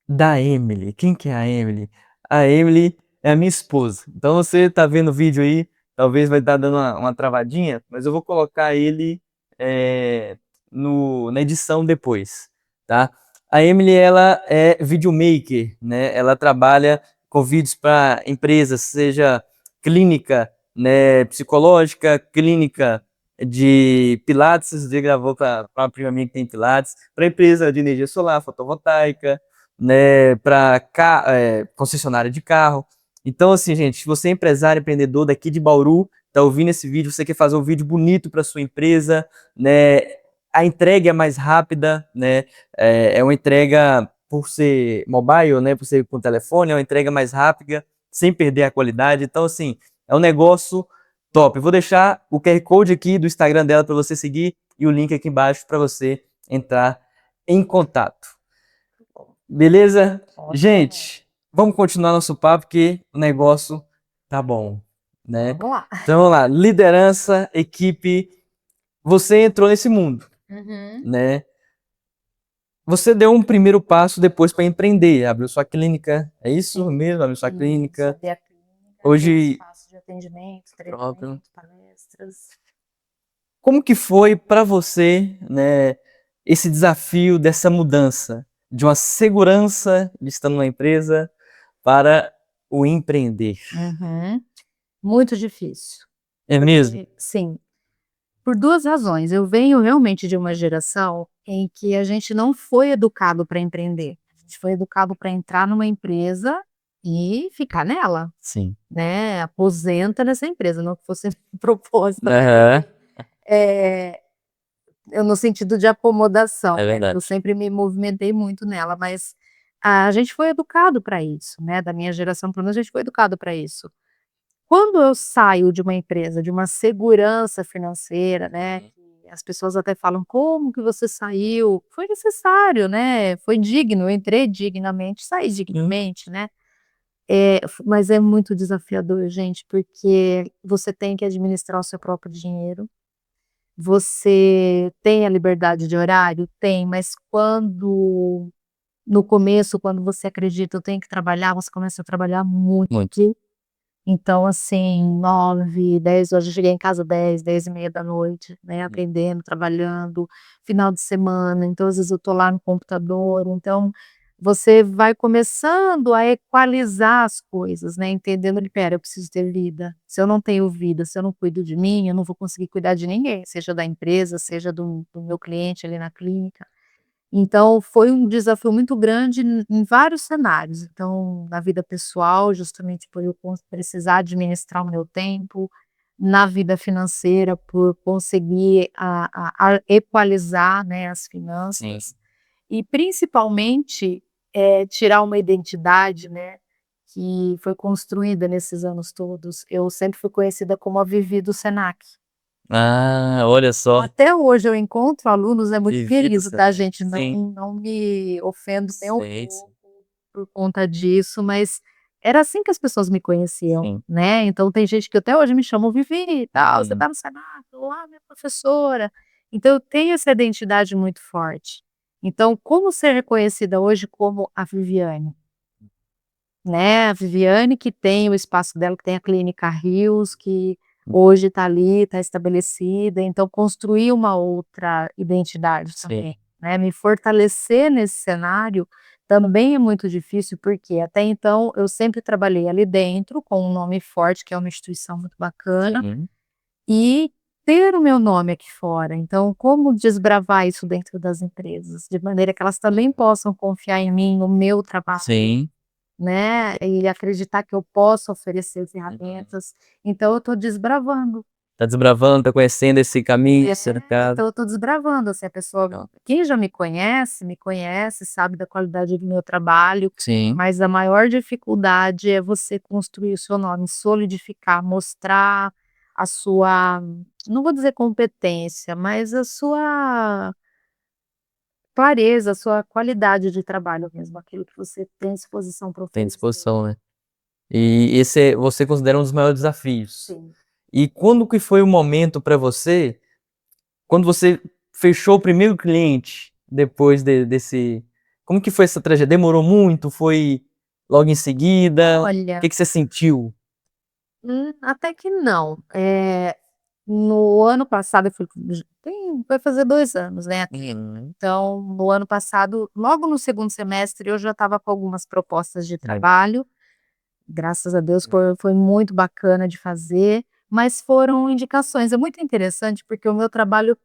Speaker 1: da Emily. Quem que é a Emily? A Emily é a minha esposa. Então você tá vendo o vídeo aí, talvez vai estar dando uma travadinha, mas eu vou colocar ele é, na edição depois, tá? A Emily, ela é videomaker, né? Ela trabalha com vídeos para empresas, seja clínica, né, psicológica, clínica de Pilates, você gravou para uma prima minha que tem Pilates, para empresa de energia solar, fotovoltaica, né, para concessionária de carro. Então, assim, gente, se você é empresário, empreendedor daqui de Bauru, tá ouvindo esse vídeo, você quer fazer um vídeo bonito para sua empresa, né, a entrega é mais rápida, né, é uma entrega por ser mobile, né, por ser com telefone, é uma entrega mais rápida, sem perder a qualidade. Então, assim, é um negócio top. Eu vou deixar o QR Code aqui do Instagram dela para você seguir e o link aqui embaixo para você entrar em contato. Beleza? Gente, vamos continuar nosso papo porque o negócio tá bom, né?
Speaker 2: Vamos lá.
Speaker 1: Então vamos lá, liderança, equipe, você entrou nesse mundo, né? Você deu um primeiro passo depois para empreender, abriu sua clínica, é isso
Speaker 2: Sim.
Speaker 1: mesmo? Abriu sua
Speaker 2: Isso,
Speaker 1: clínica.
Speaker 2: abri a clínica,
Speaker 1: Hoje-
Speaker 2: tem um espaço de atendimento,
Speaker 1: Próprio.
Speaker 2: treinamento, palestras.
Speaker 1: Como que foi para você, né, esse desafio dessa mudança de uma segurança de estar numa empresa para o empreender?
Speaker 2: Muito difícil.
Speaker 1: É mesmo?
Speaker 2: Sim, por 2 razões. Eu venho realmente de uma geração em que a gente não foi educado para empreender. A gente foi educado para entrar numa empresa e ficar nela,
Speaker 1: Sim.
Speaker 2: né, aposenta nessa empresa, não que fosse proposta.
Speaker 1: Aham.
Speaker 2: Eu no sentido de acomodação,
Speaker 1: É
Speaker 2: né,
Speaker 1: verdade.
Speaker 2: eu sempre me movimentei muito nela, mas a gente foi educado para isso, né, da minha geração pelo menos a gente foi educado para isso. Quando eu saio de uma empresa, de uma segurança financeira, né, que as pessoas até falam: "Como que você saiu?". Foi necessário, né, foi digno, eu entrei dignamente, saí dignamente, né. Mas é muito desafiador, gente, porque você tem que administrar o seu próprio dinheiro. Você tem a liberdade de horário? Tem, mas quando no começo, quando você acredita: "Eu tenho que trabalhar", você começa a trabalhar muito.
Speaker 1: Muito.
Speaker 2: Então, assim, 9, 10 horas, eu cheguei em casa 10, 10h30 da noite, né, aprendendo, trabalhando, final de semana, então às vezes eu tô lá no computador, então você vai começando a equalizar as coisas, né, entendendo que: "Espera, eu preciso ter vida, se eu não tenho vida, se eu não cuido de mim, eu não vou conseguir cuidar de ninguém, seja da empresa, seja do meu cliente ali na clínica". Então foi um desafio muito grande em vários cenários, então na vida pessoal, justamente por eu precisar administrar o meu tempo, na vida financeira, por conseguir a equalizar, né, as
Speaker 1: Sim.
Speaker 2: finanças, e principalmente, tirar uma identidade, né, que foi construída nesses anos todos. Eu sempre fui conhecida como a Vivi do Senac.
Speaker 1: Ah, olha só.
Speaker 2: Até hoje eu encontro alunos, é muito
Speaker 1: Vivi do
Speaker 2: querido, tá,
Speaker 1: Senac.
Speaker 2: gente,
Speaker 1: Sim.
Speaker 2: não me ofendo nem um
Speaker 1: Sei,
Speaker 2: pouco por conta disso, mas era assim que as pessoas me conheciam,
Speaker 1: sim.
Speaker 2: né, então tem gente que até hoje me chama: "Vivi, tal, você
Speaker 1: Uhum.
Speaker 2: tá no Senac, lá minha professora". Então eu tenho essa identidade muito forte. Então como ser reconhecida hoje como a Viviane, né, a Viviane que tem o espaço dela, que tem a Clínica Rios, que hoje está ali, está estabelecida, então construir uma outra identidade
Speaker 1: Sim.
Speaker 2: também, né, me fortalecer nesse cenário também é muito difícil, porque até então eu sempre trabalhei ali dentro com um nome forte, que é uma instituição muito bacana,
Speaker 1: Sim,
Speaker 2: e ter o meu nome aqui fora. Então, como desbravar isso dentro das empresas, de maneira que elas também possam confiar em mim, no meu trabalho,
Speaker 1: sim.
Speaker 2: né, e acreditar que eu posso oferecer ferramentas. Então eu estou desbravando.
Speaker 1: Tá desbravando, tá conhecendo esse caminho,
Speaker 2: É,
Speaker 1: esse mercado.
Speaker 2: então eu estou desbravando, assim, a pessoa quem já me conhece, sabe da qualidade do meu trabalho,
Speaker 1: Sim,
Speaker 2: mas a maior dificuldade é você construir o seu nome, solidificar, mostrar a sua, não vou dizer competência, mas a sua clareza, a sua qualidade de trabalho mesmo, aquilo que você tem disposição para
Speaker 1: tem
Speaker 2: oferecer.
Speaker 1: disposição, né. E esse você considera um dos maiores desafios.
Speaker 2: Sim.
Speaker 1: E quando que foi o momento para você, quando você fechou o primeiro cliente, depois desse como que foi essa trajetória? Demorou muito? Foi logo em seguida? O
Speaker 2: Olha,
Speaker 1: que que você sentiu?
Speaker 2: até que não. No ano passado eu fui vai fazer 2 anos, né.
Speaker 1: Uhum.
Speaker 2: Então, no ano passado, logo no segundo semestre, eu já estava com algumas propostas de
Speaker 1: Ai,
Speaker 2: trabalho, graças a Deus foi muito bacana de fazer, mas foram indicações. É muito interessante, porque o meu trabalho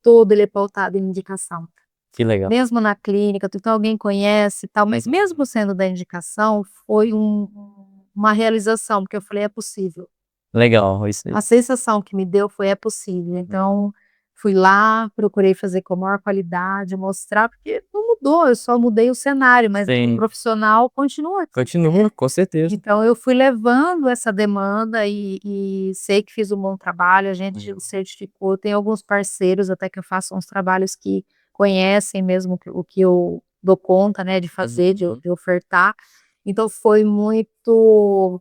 Speaker 2: todo ele é pautado em indicação.
Speaker 1: que legal.
Speaker 2: Mesmo na clínica, então alguém conhece e tal, mas mesmo sendo da indicação, foi uma realização, porque eu falei: "É possível".
Speaker 1: Legal, isso
Speaker 2: A
Speaker 1: aí.
Speaker 2: sensação que me deu foi: "É possível". Então, fui lá, procurei fazer com a maior qualidade, mostrar, porque não mudou, eu só mudei o cenário, mas o
Speaker 1: Sim,
Speaker 2: profissional continua aqui.
Speaker 1: continua, com certeza.
Speaker 2: Então eu fui levando essa demanda e sei que fiz um bom trabalho, a gente certificou, tem alguns parceiros até que eu faço uns trabalhos que conhecem mesmo o que eu dou conta, né, de fazer,
Speaker 1: Uhum.
Speaker 2: de ofertar. Então foi muito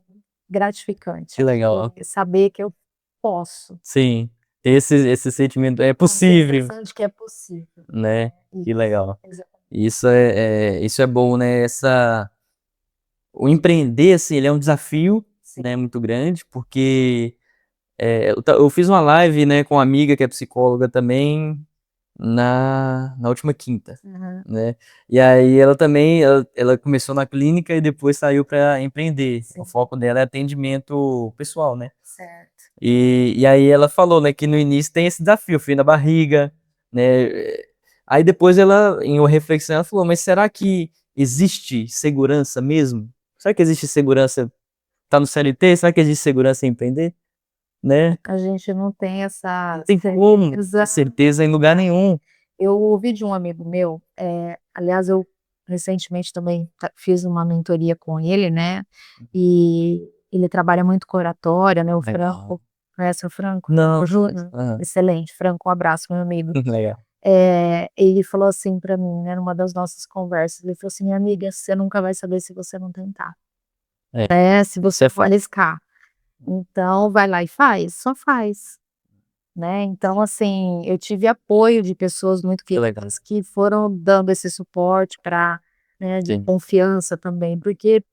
Speaker 2: gratificante,
Speaker 1: Que legal.
Speaker 2: saber que eu posso.
Speaker 1: Sim, esse sentimento é
Speaker 2: A
Speaker 1: possível,
Speaker 2: sensação de que é possível.
Speaker 1: né. Que
Speaker 2: Isso,
Speaker 1: legal.
Speaker 2: exatamente.
Speaker 1: Isso é bom, né, o empreender, assim, ele é um desafio,
Speaker 2: Sim.
Speaker 1: né, muito grande, porque, eu fiz uma live, né, com uma amiga que é psicóloga também, na última quinta,
Speaker 2: Aham.
Speaker 1: né. E aí ela também, ela começou na clínica e depois saiu para empreender. O
Speaker 2: Sim,
Speaker 1: foco dela é atendimento pessoal, né.
Speaker 2: certo.
Speaker 1: E aí ela falou, né, que no início tem esse desafio, frio na barriga, né, aí depois ela, em uma reflexão, ela falou: "Mas será que existe segurança mesmo? Será que existe segurança tá no CLT? Será que existe segurança em empreender?", né.
Speaker 2: A gente não tem
Speaker 1: Não
Speaker 2: essa
Speaker 1: tem como ter
Speaker 2: certeza.
Speaker 1: certeza em lugar nenhum.
Speaker 2: Eu ouvi de um amigo meu, aliás, eu recentemente também fiz uma mentoria com ele, né, e ele trabalha muito com oratória, né, o
Speaker 1: Legal.
Speaker 2: Franco, conhece o Franco?
Speaker 1: Não.
Speaker 2: O Júnior?
Speaker 1: Hã.
Speaker 2: Excelente, Franco, um abraço, meu amigo.
Speaker 1: Legal.
Speaker 2: Ele falou assim pra mim, né, numa das nossas conversas, ele falou assim: "Minha amiga, você nunca vai saber se você não tentar,
Speaker 1: É,
Speaker 2: né, se
Speaker 1: isso
Speaker 2: você
Speaker 1: é
Speaker 2: não
Speaker 1: fato.
Speaker 2: arriscar. Então vai lá e faz, só faz". Né, então assim, eu tive apoio de pessoas muito
Speaker 1: Que legal.
Speaker 2: queridas que foram dando esse suporte para, né, de
Speaker 1: Sim,
Speaker 2: confiança também, porque,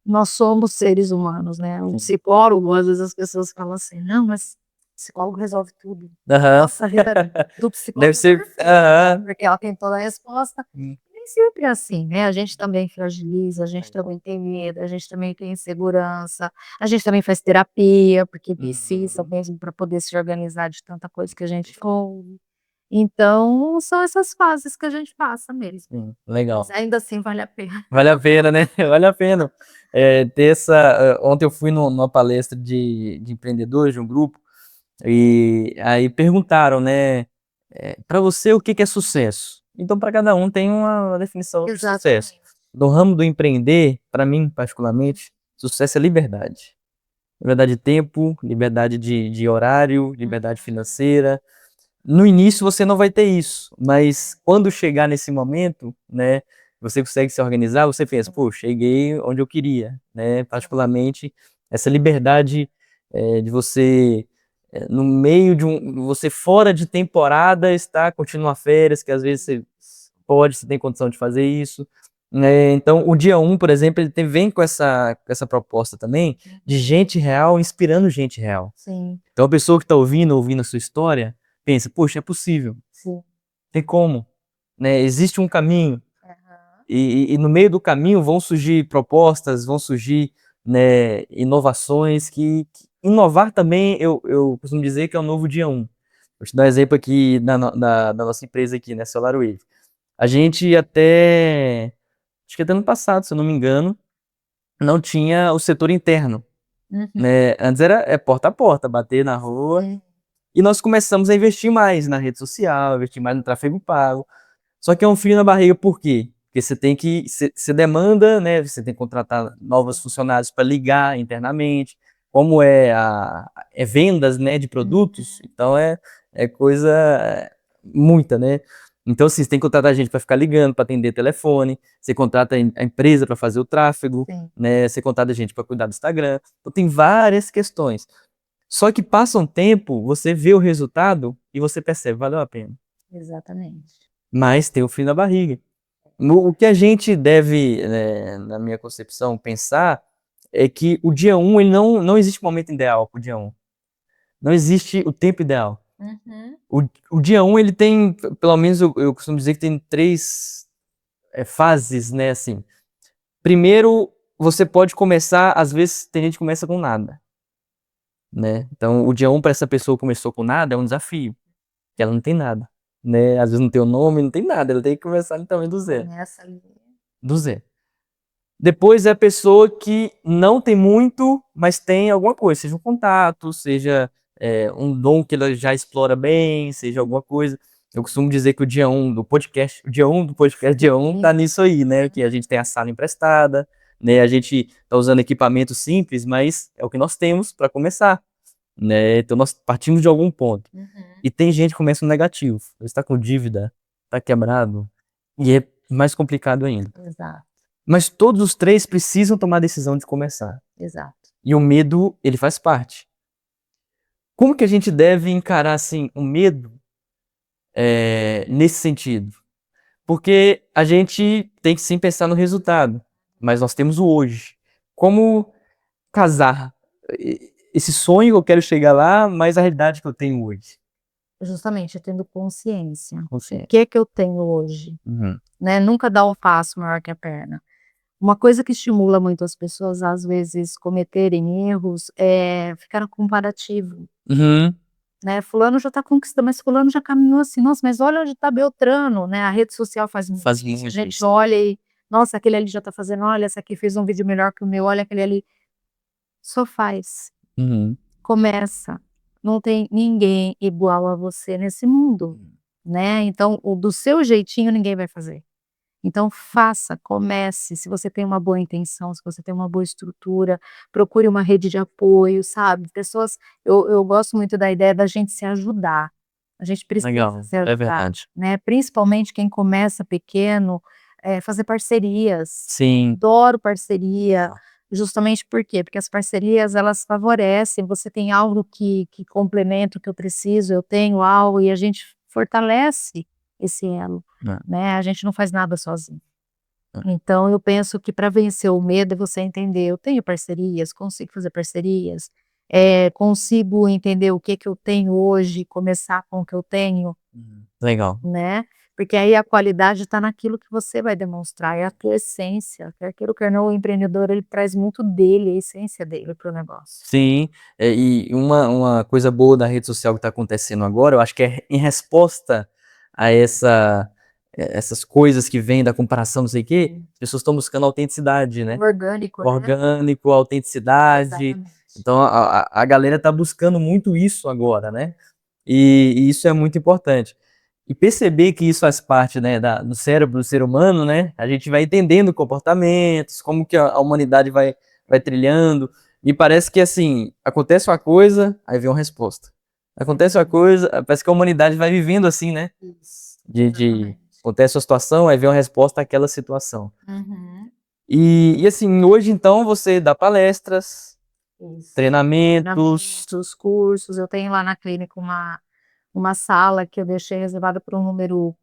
Speaker 2: nós somos seres humanos, né, um
Speaker 1: sim.
Speaker 2: psicólogo, às vezes as pessoas falam assim: "Não, mas psicólogo resolve tudo".
Speaker 1: Aham.
Speaker 2: Nossa, a vida do
Speaker 1: Deve
Speaker 2: psicólogo é
Speaker 1: ser
Speaker 2: perfeita, porque ela tem toda a resposta.
Speaker 1: Hum.
Speaker 2: E nem sempre é assim, né, a gente também fragiliza, a gente também tem medo, a gente também tem insegurança, a gente também faz terapia, porque precisa
Speaker 1: Uhum.
Speaker 2: mesmo para poder se organizar de tanta coisa que a gente ouve. Então, são essas fases que a gente passa mesmo,
Speaker 1: Sim,
Speaker 2: mas
Speaker 1: legal.
Speaker 2: ainda assim vale a pena.
Speaker 1: Vale a pena, né, vale a pena. Ter essa ontem eu fui numa palestra de empreendedores de um grupo, e aí perguntaram, né, "Pra você o que que é sucesso?". Então para cada um tem uma definição de sucesso.
Speaker 2: Exatamente.
Speaker 1: No ramo do empreender, para mim particularmente, sucesso é liberdade. Liberdade de tempo, liberdade de horário, liberdade financeira. No início você não vai ter isso, mas quando chegar nesse momento, né, você consegue se organizar, você pensa: "Pô, cheguei onde eu queria", né, particularmente essa liberdade, de você, no meio de você fora de temporada estar curtindo uma férias, que às vezes você tem condição de fazer isso, né. Então o dia um, por exemplo, ele vem com essa proposta também, de gente real inspirando gente real.
Speaker 2: Sim,
Speaker 1: Então a pessoa que está ouvindo a sua história, pensa: "Poxa, é possível,
Speaker 2: sim.
Speaker 1: tem como, né, existe um caminho",
Speaker 2: Aham.
Speaker 1: e no meio do caminho vão surgir propostas, vão surgir, né, inovações inovar também, eu costumo dizer que é o novo dia 1. Vou te dar um exemplo aqui da nossa empresa aqui, né, SolarWave. A gente acho que até ano passado, se eu não me engano, não tinha o setor interno,
Speaker 2: Uhum.
Speaker 1: né? Antes era porta a porta, bater na rua.
Speaker 2: É.
Speaker 1: E nós começamos a investir mais na rede social, investir mais no tráfego pago. Só que é um frio na barriga, por quê? Porque você demanda, né? Você tem que contratar novos funcionários para ligar internamente. Como é vendas, né, de produtos, então é coisa muita, né? Então, assim, você tem que contratar gente para ficar ligando, para atender telefone, você contrata a empresa para fazer o tráfego,
Speaker 2: Sim,
Speaker 1: né? Você contrata gente para cuidar do Instagram. Então, tem várias questões. Só que passa um tempo, você vê o resultado e você percebe, valeu a pena.
Speaker 2: exatamente.
Speaker 1: Mas tem o frio na barriga. O que a gente deve, na minha concepção, pensar é que o dia 1, ele não existe momento ideal para o dia 1. Não existe o tempo ideal.
Speaker 2: Uhum.
Speaker 1: O dia 1, ele tem, pelo menos eu costumo dizer que tem 3 fases, né, assim. Primeiro, você pode começar, às vezes tem gente que começa com nada, né? Então, o dia 1 para essa pessoa que começou com nada é um desafio, porque ela não tem nada, né? Às vezes não tem o nome, não tem nada, ela tem que começar também do zero.
Speaker 2: Começa ali.
Speaker 1: Do zero. Depois é a pessoa que não tem muito, mas tem alguma coisa, seja um contato, seja um dom que ela já explora bem, seja alguma coisa. Eu costumo dizer que o dia 1 do podcast, dia 1 tá nisso aí, né? Que a gente tem a sala emprestada, né? A gente tá usando equipamento simples, mas é o que nós temos para começar, né? Então nós partimos de algum ponto.
Speaker 2: Uhum.
Speaker 1: E tem gente que começa no negativo. Você está com dívida, está quebrado, e é mais complicado ainda.
Speaker 2: Exato,
Speaker 1: Mas todos os 3 precisam tomar a decisão de começar.
Speaker 2: exato.
Speaker 1: E o medo, ele faz parte. Como que a gente deve encarar, assim, o medo nesse sentido? Porque a gente tem que sim pensar no resultado, mas nós temos o hoje. Como casar esse sonho que eu quero chegar lá, mas a realidade que eu tenho hoje?
Speaker 2: Justamente, tendo consciência. O
Speaker 1: Você.
Speaker 2: que é que eu tenho hoje,
Speaker 1: Uhum.
Speaker 2: né, nunca dar um passo maior que a perna. Uma coisa que estimula muito as pessoas, às vezes, cometerem erros, é ficar no comparativo,
Speaker 1: Uhum.
Speaker 2: né, fulano já está conquistando, mas fulano já caminhou assim, nossa, mas olha onde está Beltrano, né, a rede social faz muito
Speaker 1: Faz
Speaker 2: isso, a
Speaker 1: muito
Speaker 2: gente
Speaker 1: isso.
Speaker 2: olha e, nossa, aquele ali já está fazendo, olha, essa aqui fez um vídeo melhor que o meu, olha aquele ali, só faz,
Speaker 1: Uhum.
Speaker 2: começa, não tem ninguém igual a você nesse mundo, né, então o do seu jeitinho ninguém vai fazer. Então faça, comece, se você tem uma boa intenção, se você tem uma boa estrutura, procure uma rede de apoio, sabe, pessoas eu gosto muito da ideia da gente se ajudar, a gente precisa
Speaker 1: Legal,
Speaker 2: se
Speaker 1: é
Speaker 2: ajudar,
Speaker 1: verdade.
Speaker 2: né, principalmente quem começa pequeno, fazer parcerias,
Speaker 1: Sim.
Speaker 2: adoro parceria, justamente por quê? Porque as parcerias elas favorecem, você tem algo que complementa o que eu preciso, eu tenho algo e a gente fortalece esse elo.
Speaker 1: É,
Speaker 2: Né, a gente não faz nada sozinho.
Speaker 1: é.
Speaker 2: Então eu penso que para vencer o medo é você entender, eu tenho parcerias, consigo fazer parcerias, consigo entender o que que eu tenho hoje, começar com o que eu tenho,
Speaker 1: Legal.
Speaker 2: né, porque aí a qualidade está naquilo que você vai demonstrar, é a tua essência, quer queira ou quer não, o empreendedor ele traz muito dele, a essência dele para o negócio.
Speaker 1: Sim, e uma coisa boa da rede social que está acontecendo agora, eu acho que é em resposta a essas coisas que vêm da comparação, não sei o quê, as pessoas estão buscando autenticidade, né?
Speaker 2: Orgânico, né?
Speaker 1: Orgânico, autenticidade.
Speaker 2: Exatamente.
Speaker 1: Então a galera está buscando muito isso agora, né? E isso é muito importante. E perceber que isso faz parte, né, do cérebro do ser humano, né? A gente vai entendendo comportamentos, como que a humanidade vai trilhando. Me parece que, assim, acontece uma coisa, aí vem uma resposta. Acontece uma coisa, parece que a humanidade vai vivendo assim, né?
Speaker 2: Isso,
Speaker 1: De
Speaker 2: exatamente.
Speaker 1: acontece uma situação, aí vem uma resposta àquela situação.
Speaker 2: Uhum.
Speaker 1: E assim, hoje então você dá palestras,
Speaker 2: Isso.
Speaker 1: treinamentos.
Speaker 2: Treinamentos, cursos, eu tenho lá na clínica uma sala que eu deixei reservada para um número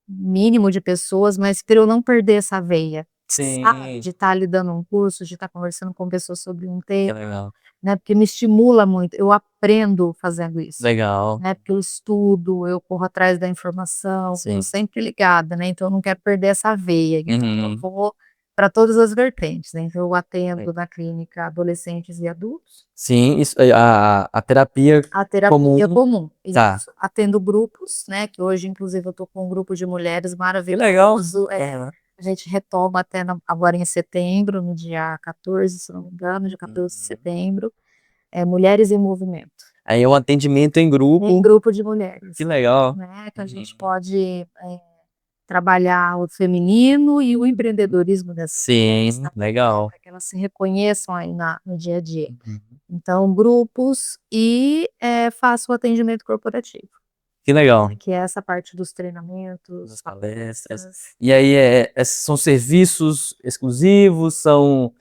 Speaker 2: mínimo de pessoas, mas para eu não perder essa veia, sabe,
Speaker 1: Sim,
Speaker 2: de estar ali dando um curso, de estar conversando com pessoas sobre um
Speaker 1: que
Speaker 2: tema,
Speaker 1: legal.
Speaker 2: né, porque me estimula muito, eu aprendo fazendo isso,
Speaker 1: Legal.
Speaker 2: né, porque eu estudo, eu corro atrás da informação,
Speaker 1: Sim.
Speaker 2: tô sempre ligada, né, então eu não quero perder essa veia, então eu
Speaker 1: Uhum.
Speaker 2: vou para todas as vertentes, né, então eu atendo na clínica adolescentes e adultos,
Speaker 1: Sim, isso, a terapia
Speaker 2: a terapia
Speaker 1: comum.
Speaker 2: comum,
Speaker 1: Tá.
Speaker 2: isso, atendo grupos, né, que hoje inclusive eu tô com um grupo de mulheres
Speaker 1: Que legal.
Speaker 2: maravilhoso, a gente retoma até agora em setembro, no dia 14, se não me engano, dia 14 de setembro, Mulheres em Movimento.
Speaker 1: Aí é um atendimento em
Speaker 2: Em
Speaker 1: grupo.
Speaker 2: grupo de mulheres,
Speaker 1: Que legal.
Speaker 2: né, que a gente pode, trabalhar o feminino e o empreendedorismo dessas mulheres
Speaker 1: Sim,
Speaker 2: também, né,
Speaker 1: legal.
Speaker 2: para que elas se reconheçam aí no dia a dia.
Speaker 1: Uhum.
Speaker 2: Então grupos e, faço o atendimento corporativo,
Speaker 1: Que legal.
Speaker 2: que é essa parte dos treinamentos,
Speaker 1: Das palestras.
Speaker 2: palestras.
Speaker 1: E aí são serviços exclusivos, são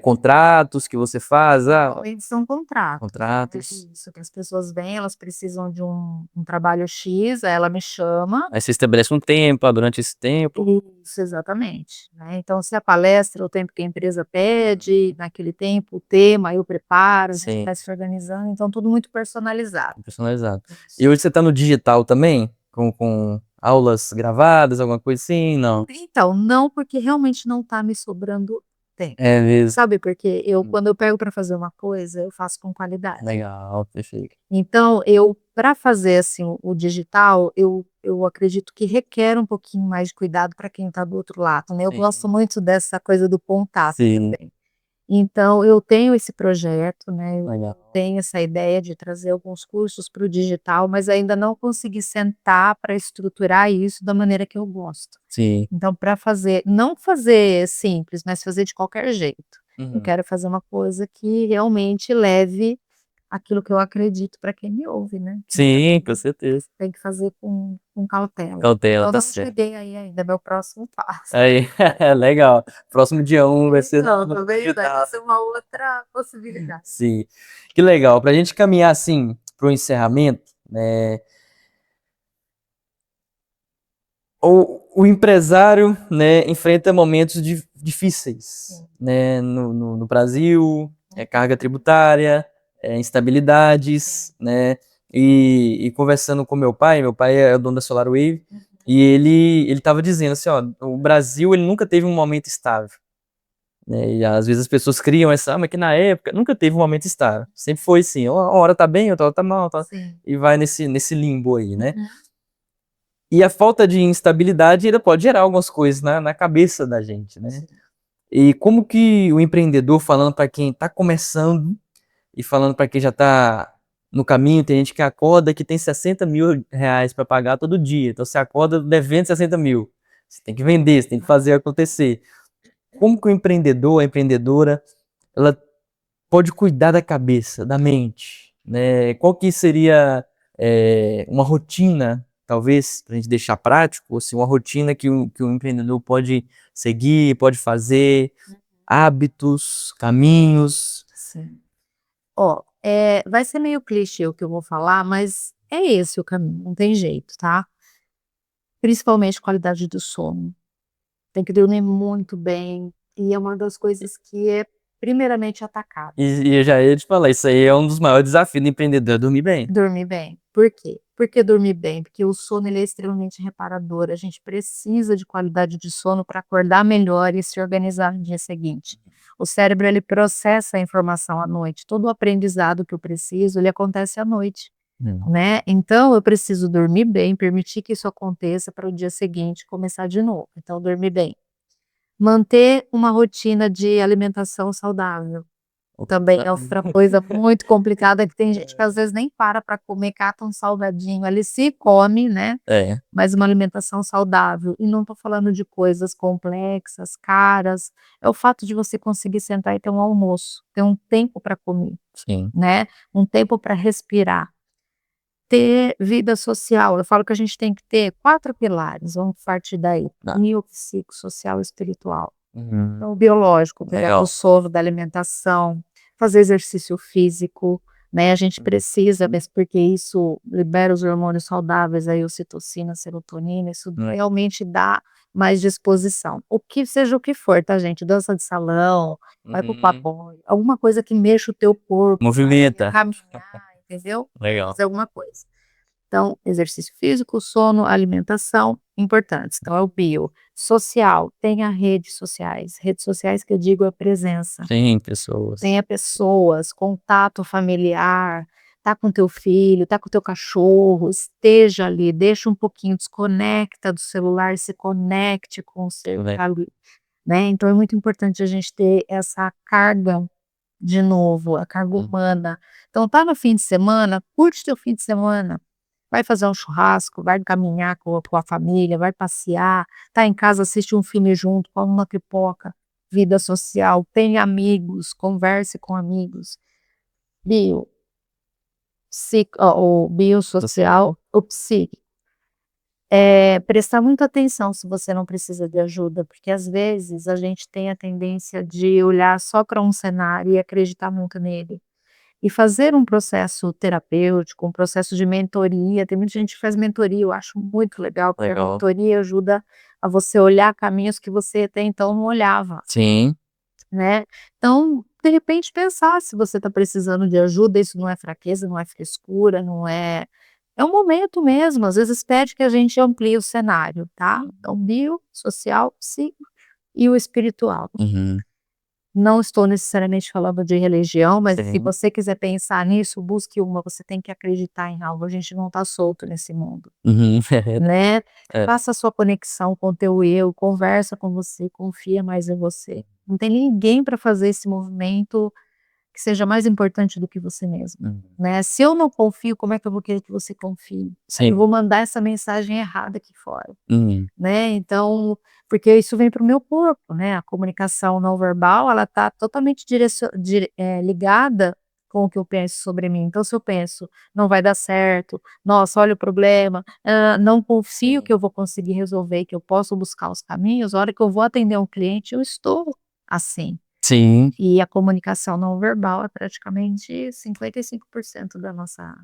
Speaker 1: contratos que você faz,
Speaker 2: Normalmente são contratos, né,
Speaker 1: contratos.
Speaker 2: isso, que as pessoas vêm, elas precisam de um trabalho X, aí ela me chama.
Speaker 1: Aí você estabelece um tempo, durante esse tempo.
Speaker 2: Isso, exatamente, né, então se a palestra, o tempo que a empresa pede, naquele tempo, o tema, eu preparo, a gente
Speaker 1: Sim,
Speaker 2: vai se organizando, então tudo muito personalizado.
Speaker 1: personalizado. E
Speaker 2: Isso.
Speaker 1: hoje você está no digital também? Com aulas gravadas, alguma coisa assim? Não.
Speaker 2: Então, não, porque realmente não tá me sobrando tempo.
Speaker 1: É mesmo.
Speaker 2: Sabe, porque quando eu pego para fazer uma coisa, eu faço com qualidade.
Speaker 1: Legal, perfeito.
Speaker 2: Então eu, para fazer, assim, o digital, eu acredito que requer um pouquinho mais de cuidado para quem está do outro lado, né, eu
Speaker 1: Sim.
Speaker 2: gosto muito dessa coisa do contato
Speaker 1: Sim.
Speaker 2: também. Então eu tenho esse projeto, né, eu
Speaker 1: Legal.
Speaker 2: tenho essa ideia de trazer alguns cursos para o digital, mas ainda não consegui sentar para estruturar isso da maneira que eu gosto.
Speaker 1: Sim.
Speaker 2: Então para fazer não fazer simples, mas fazer de qualquer jeito. Eu
Speaker 1: Uhum.
Speaker 2: quero fazer uma coisa que realmente leve aquilo que eu acredito para quem me ouve, né.
Speaker 1: Sim, com certeza.
Speaker 2: Tem que fazer com cautela.
Speaker 1: Cautela,
Speaker 2: Eu
Speaker 1: tá
Speaker 2: não
Speaker 1: certo.
Speaker 2: cheguei aí ainda, é meu próximo passo.
Speaker 1: Aí, legal. Próximo dia 1 vai ser
Speaker 2: Então,
Speaker 1: no
Speaker 2: tá vendo?
Speaker 1: digital.
Speaker 2: Vai ser uma outra possibilidade.
Speaker 1: Sim. Que legal. Pra gente caminhar, assim, pro encerramento, né, o empresário, né, enfrenta momentos difíceis,
Speaker 2: Sim.
Speaker 1: né, no Brasil, carga tributária, instabilidades, né, e conversando com meu pai é o dono da SolarWave, e ele estava dizendo assim, ó, o Brasil ele nunca teve um momento estável, né, e às vezes as pessoas criam essa, mas que na época nunca teve um momento estável, sempre foi assim, uma hora tá bem, outra hora tá mal,
Speaker 2: Sim.
Speaker 1: e vai nesse limbo aí, né.
Speaker 2: Uhum.
Speaker 1: E a falta de instabilidade ainda pode gerar algumas coisas na cabeça da gente, né.
Speaker 2: Sim.
Speaker 1: E como que o empreendedor, falando para quem está começando e falando para quem já está no caminho, tem gente que acorda que tem R$ 60.000 para pagar todo dia, então você acorda devendo 60.000, você tem que vender, você tem que fazer acontecer. Como que o empreendedor, a empreendedora, ela pode cuidar da cabeça, da mente, né? Qual que seria uma rotina, talvez, para a gente deixar prático, assim, uma rotina que o empreendedor pode seguir, pode fazer, hábitos, caminhos.
Speaker 2: Sim. Ó, vai ser meio clichê o que eu vou falar, mas é esse o caminho, não tem jeito, tá. Principalmente qualidade do sono. Tem que dormir muito bem, e é uma das coisas que é primeiramente atacada.
Speaker 1: E eu já ia te falar, isso aí é um dos maiores desafios do empreendedor, é dormir bem.
Speaker 2: Dormir bem. Por quê? Por que dormir bem? Porque o sono ele é extremamente reparador, a gente precisa de qualidade de sono para acordar melhor e se organizar no dia seguinte. O cérebro ele processa a informação à noite, todo o aprendizado que eu preciso, ele acontece à noite, né. Então eu preciso dormir bem, permitir que isso aconteça para o dia seguinte começar de novo, então dormir bem. Manter uma rotina de alimentação saudável. Também é outra coisa muito complicada que tem gente que às vezes nem para comer, cata um salgadinho ali, se come, né,
Speaker 1: É,
Speaker 2: mas uma alimentação saudável, e não estou falando de coisas complexas, caras, é o fato de você conseguir sentar e ter um almoço, ter um tempo para comer,
Speaker 1: sim.
Speaker 2: né, um tempo para respirar. Ter vida social, eu falo que a gente tem que ter 4 pilares, vamos partir daí,
Speaker 1: Tá.
Speaker 2: biopsicossocial e espiritual.
Speaker 1: Uhum.
Speaker 2: Então, o biológico, cuidar do
Speaker 1: Legal.
Speaker 2: sono, da alimentação, fazer exercício físico, né, a gente precisa, mesmo porque isso libera os hormônios saudáveis, aí ocitocina, serotonina, isso realmente dá mais disposição. O que seja o que for, tá gente, dança de salão, vai pro pagode, alguma coisa que mexa o teu corpo,
Speaker 1: Movimenta.
Speaker 2: caminhar, entendeu?
Speaker 1: Legal.
Speaker 2: Fazer alguma coisa. Então, exercício físico, sono, alimentação, importantes. Então, é o bio. Social, tenha redes sociais. Redes sociais que eu digo é presença.
Speaker 1: Sim, pessoas.
Speaker 2: Tenha pessoas, contato familiar, tá com teu filho, tá com teu cachorro, esteja ali, deixa um pouquinho, desconecta do celular, se conecte com o seu, né? Então, é muito importante a gente ter essa carga de novo, a carga humana. Então, tá no fim de semana, curte teu fim de semana. Vai fazer um churrasco, vai caminhar com a família, vai passear, tá em casa, assiste um filme junto, come uma pipoca. Vida social, tem amigos, converse com amigos. Bio, o biosocial, o psíquico. Prestar muita atenção se você não precisa de ajuda, porque às vezes a gente tem a tendência de olhar só para um cenário e acreditar muito nele. E fazer um processo terapêutico, um processo de mentoria, tem muita gente que faz mentoria, eu acho muito legal, porque a mentoria ajuda a você olhar caminhos que você até então não olhava,
Speaker 1: Sim.
Speaker 2: né. Então, de repente pensar se você está precisando de ajuda, isso não é fraqueza, não é frescura, não é um momento mesmo, às vezes pede que a gente amplie o cenário, tá. Então bio, social, psíquico e o espiritual. Não estou necessariamente falando de religião, mas se você quiser pensar nisso, busque uma, você tem que acreditar em algo, a gente não está solto nesse mundo, né. Faça a sua conexão com o teu eu, conversa com você, confia mais em você. Não tem ninguém para fazer esse movimento que seja mais importante do que você mesmo, né. Se eu não confio, como é que eu vou querer que você confie? Eu vou mandar essa mensagem errada aqui fora. Né, então, porque isso vem para o meu corpo, né, a comunicação não verbal, ela tá totalmente ligada com o que eu penso sobre mim. Então, se eu penso: "Não vai dar certo, nossa, olha o problema, não confio que eu vou conseguir resolver, que eu posso buscar os caminhos", a hora que eu vou atender um cliente, eu estou assim.
Speaker 1: Sim.
Speaker 2: E a comunicação não verbal é praticamente 55% da nossa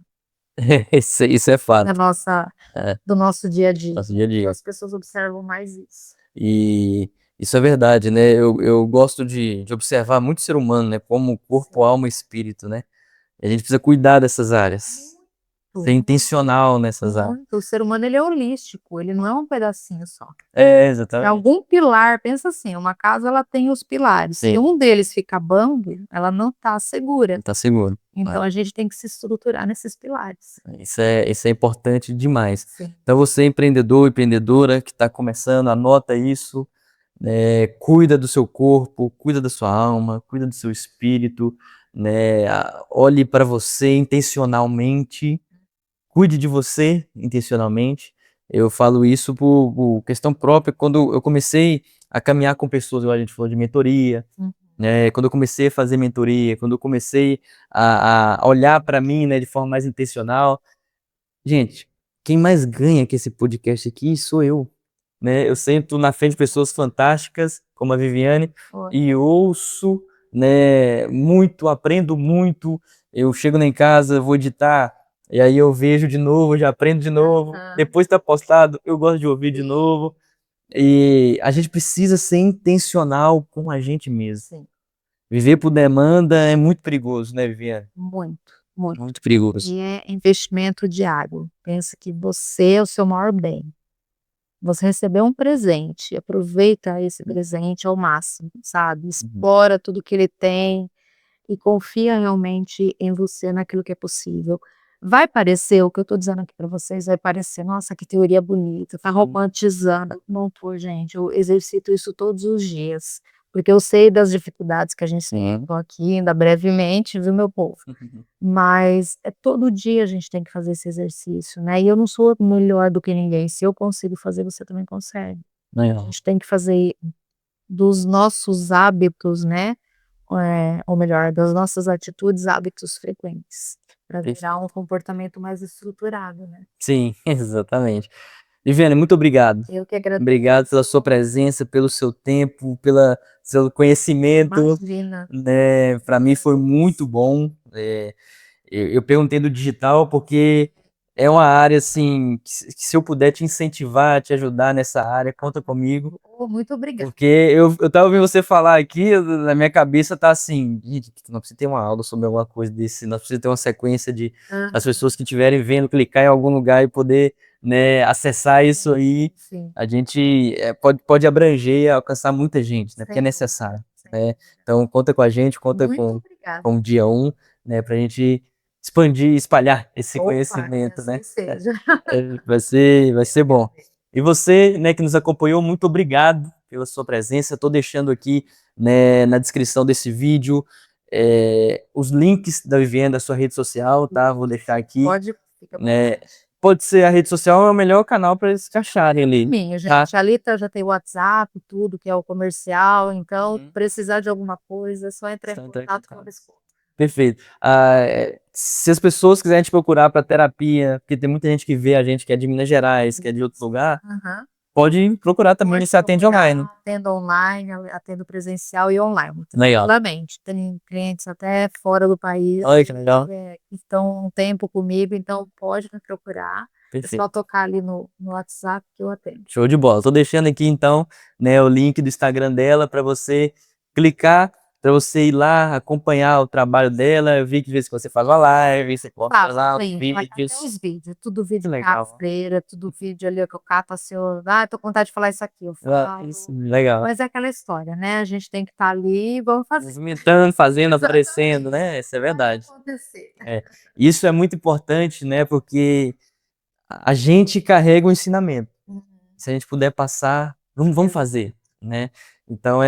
Speaker 1: Isso é fato.
Speaker 2: do nosso dia a dia.
Speaker 1: Nosso dia a dia.
Speaker 2: As pessoas observam mais isso.
Speaker 1: E isso é verdade, né, eu gosto de observar muito o ser humano, né, como corpo, alma e espírito, né, e a gente precisa cuidar dessas áreas, ser intencional nessas áreas.
Speaker 2: Muito. O ser humano ele é holístico, ele não é um pedacinho só.
Speaker 1: É,
Speaker 2: Se
Speaker 1: exatamente.
Speaker 2: algum pilar, pensa assim, uma casa ela tem os pilares, se um deles ficar bambo, ela não tá segura.
Speaker 1: Não tá seguro.
Speaker 2: Então a gente tem que se estruturar nesses pilares.
Speaker 1: Isso é importante demais.
Speaker 2: Sim.
Speaker 1: Então você empreendedor, empreendedora que está começando, anota isso, cuida do seu corpo, cuida da sua alma, cuida do seu espírito, né, olhe para você intencionalmente, cuide de você intencionalmente. Eu falo isso por questão própria, quando eu comecei a caminhar com pessoas, igual a gente falou de mentoria, né, quando eu comecei a fazer mentoria, quando eu comecei a olhar para mim, né, de forma mais intencional. Gente, quem mais ganha com esse podcast aqui sou eu, né, eu sento na frente de pessoas fantásticas, como a Viviane, e ouço, né, muito, aprendo muito, eu chego lá em casa, vou editar, e aí eu vejo de novo, já aprendo de novo, depois tá postado, eu gosto de ouvir de novo, e a gente precisa ser intencional com a gente mesmo. Viver por demanda é muito perigoso, né, Viviane?
Speaker 2: Muito, muito.
Speaker 1: Muito perigoso.
Speaker 2: E é investimento diário. Pensa que você é o seu maior bem. Você recebeu um presente, aproveita esse presente ao máximo, sabe? Explora tudo que ele tem e confia realmente em você, naquilo que é possível. Vai parecer, o que eu estou dizendo aqui para vocês, vai parecer, nossa, que teoria bonita, tá romantizando. Não tô, gente, eu exercito isso todos os dias, porque eu sei das dificuldades que a gente tem aqui, ainda brevemente, viu, meu povo? Mas todo dia a gente tem que fazer esse exercício, né, e eu não sou melhor do que ninguém, se eu consigo fazer, você também consegue. A gente tem que fazer dos nossos hábitos, né, ou melhor, das nossas atitudes, hábitos frequentes, para virar um comportamento mais estruturado, né.
Speaker 1: Sim, exatamente. Viviane, muito obrigado.
Speaker 2: Eu que agradeço.
Speaker 1: Obrigado pela sua presença, pelo seu tempo, pela seu conhecimento,
Speaker 2: Imagina.
Speaker 1: né, para mim foi muito bom, Eu perguntei do digital porque é uma área assim que se eu puder te incentivar, te ajudar nessa área, conta comigo.
Speaker 2: Oh, muito obrigada.
Speaker 1: Porque eu tava ouvindo você falar aqui, na minha cabeça tá assim, gente, nós precisamos ter uma aula sobre alguma coisa desse, nós precisamos ter uma sequência de as
Speaker 2: Aham,
Speaker 1: pessoas que estiverem vendo, clicar em algum lugar e poder, né, acessar isso aí.
Speaker 2: sim,
Speaker 1: A gente pode abranger e alcançar muita gente, né? Porque é
Speaker 2: sem dúvida,
Speaker 1: necessário,
Speaker 2: sem
Speaker 1: né?
Speaker 2: dúvida.
Speaker 1: Então conta com a gente, conta
Speaker 2: Muito obrigada.
Speaker 1: com o dia um, né? Pra gente expandir, espalhar esse
Speaker 2: Opa, que
Speaker 1: conhecimento,
Speaker 2: assim
Speaker 1: né?
Speaker 2: seja.
Speaker 1: Vai
Speaker 2: Eu
Speaker 1: ser
Speaker 2: que
Speaker 1: bom.
Speaker 2: agradeço.
Speaker 1: E você, né, que nos acompanhou, muito obrigado pela sua presença. Estou deixando aqui, né, na descrição desse vídeo, os links da Viviane, da sua rede social, tá? Vou deixar aqui,
Speaker 2: Pode, fica à
Speaker 1: né?
Speaker 2: vontade.
Speaker 1: Pode ser a rede social é o melhor canal para eles te acharem ali,
Speaker 2: Minha,
Speaker 1: tá?
Speaker 2: gente, ali tá, já tem o WhatsApp, tudo que é o comercial, então
Speaker 1: Uhum.
Speaker 2: precisar de alguma coisa, é só entrar em
Speaker 1: Então, tá
Speaker 2: contato que eu
Speaker 1: encantado.
Speaker 2: respondo.
Speaker 1: Perfeito. Se as pessoas quiserem te procurar para terapia, porque tem muita gente que vê a gente que é de Minas Gerais, que é de outro lugar,
Speaker 2: Aham.
Speaker 1: pode procurar também,
Speaker 2: Pode
Speaker 1: você atende online.
Speaker 2: procurar, atendo online, atendo presencial e online,
Speaker 1: Legal.
Speaker 2: tranquilamente. Tem clientes até fora do país,
Speaker 1: Olha que legal.
Speaker 2: que estão um tempo comigo, então pode me procurar. É só
Speaker 1: Perfeito.
Speaker 2: tocar ali no WhatsApp que eu atendo.
Speaker 1: Show de bola. Tô deixando aqui então, né, o link do Instagram dela para você clicar, para você ir lá acompanhar o trabalho dela. Eu vi que de vez em quando você faz uma live, você posta
Speaker 2: Faço,
Speaker 1: lá os
Speaker 2: sim, até
Speaker 1: vídeos.
Speaker 2: os vídeos, tudo
Speaker 1: Que
Speaker 2: vídeo
Speaker 1: legal.
Speaker 2: caseira, tudo vídeo ali que eu cato assim, tô com vontade de falar isso aqui, eu
Speaker 1: Isso,
Speaker 2: falo.
Speaker 1: legal.
Speaker 2: Mas é aquela história, né? A gente tem que estar ali e vamos fazer.
Speaker 1: Movimentando, fazendo, aparecendo,
Speaker 2: Exatamente.
Speaker 1: né? Isso é
Speaker 2: Faz
Speaker 1: verdade.
Speaker 2: acontecer.
Speaker 1: É. Isso é muito importante, né? Porque a gente carrega o ensinamento.
Speaker 2: Uhum.
Speaker 1: Se a gente puder passar, vamos fazer, né? Então,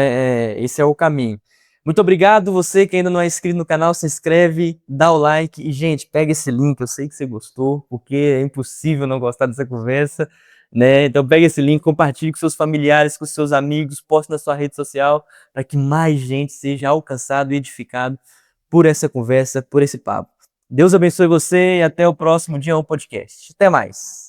Speaker 1: esse é o caminho. Muito obrigado, você que ainda não é inscrito no canal, se inscreve, dá o like e, gente, pega esse link, eu sei que você gostou, porque é impossível não gostar dessa conversa, né? Então pega esse link, compartilhe com seus familiares, com seus amigos, poste na sua rede social, para que mais gente seja alcançado e edificado por essa conversa, por esse papo. Deus abençoe você e até o próximo Dia 1 Podcast. Até mais.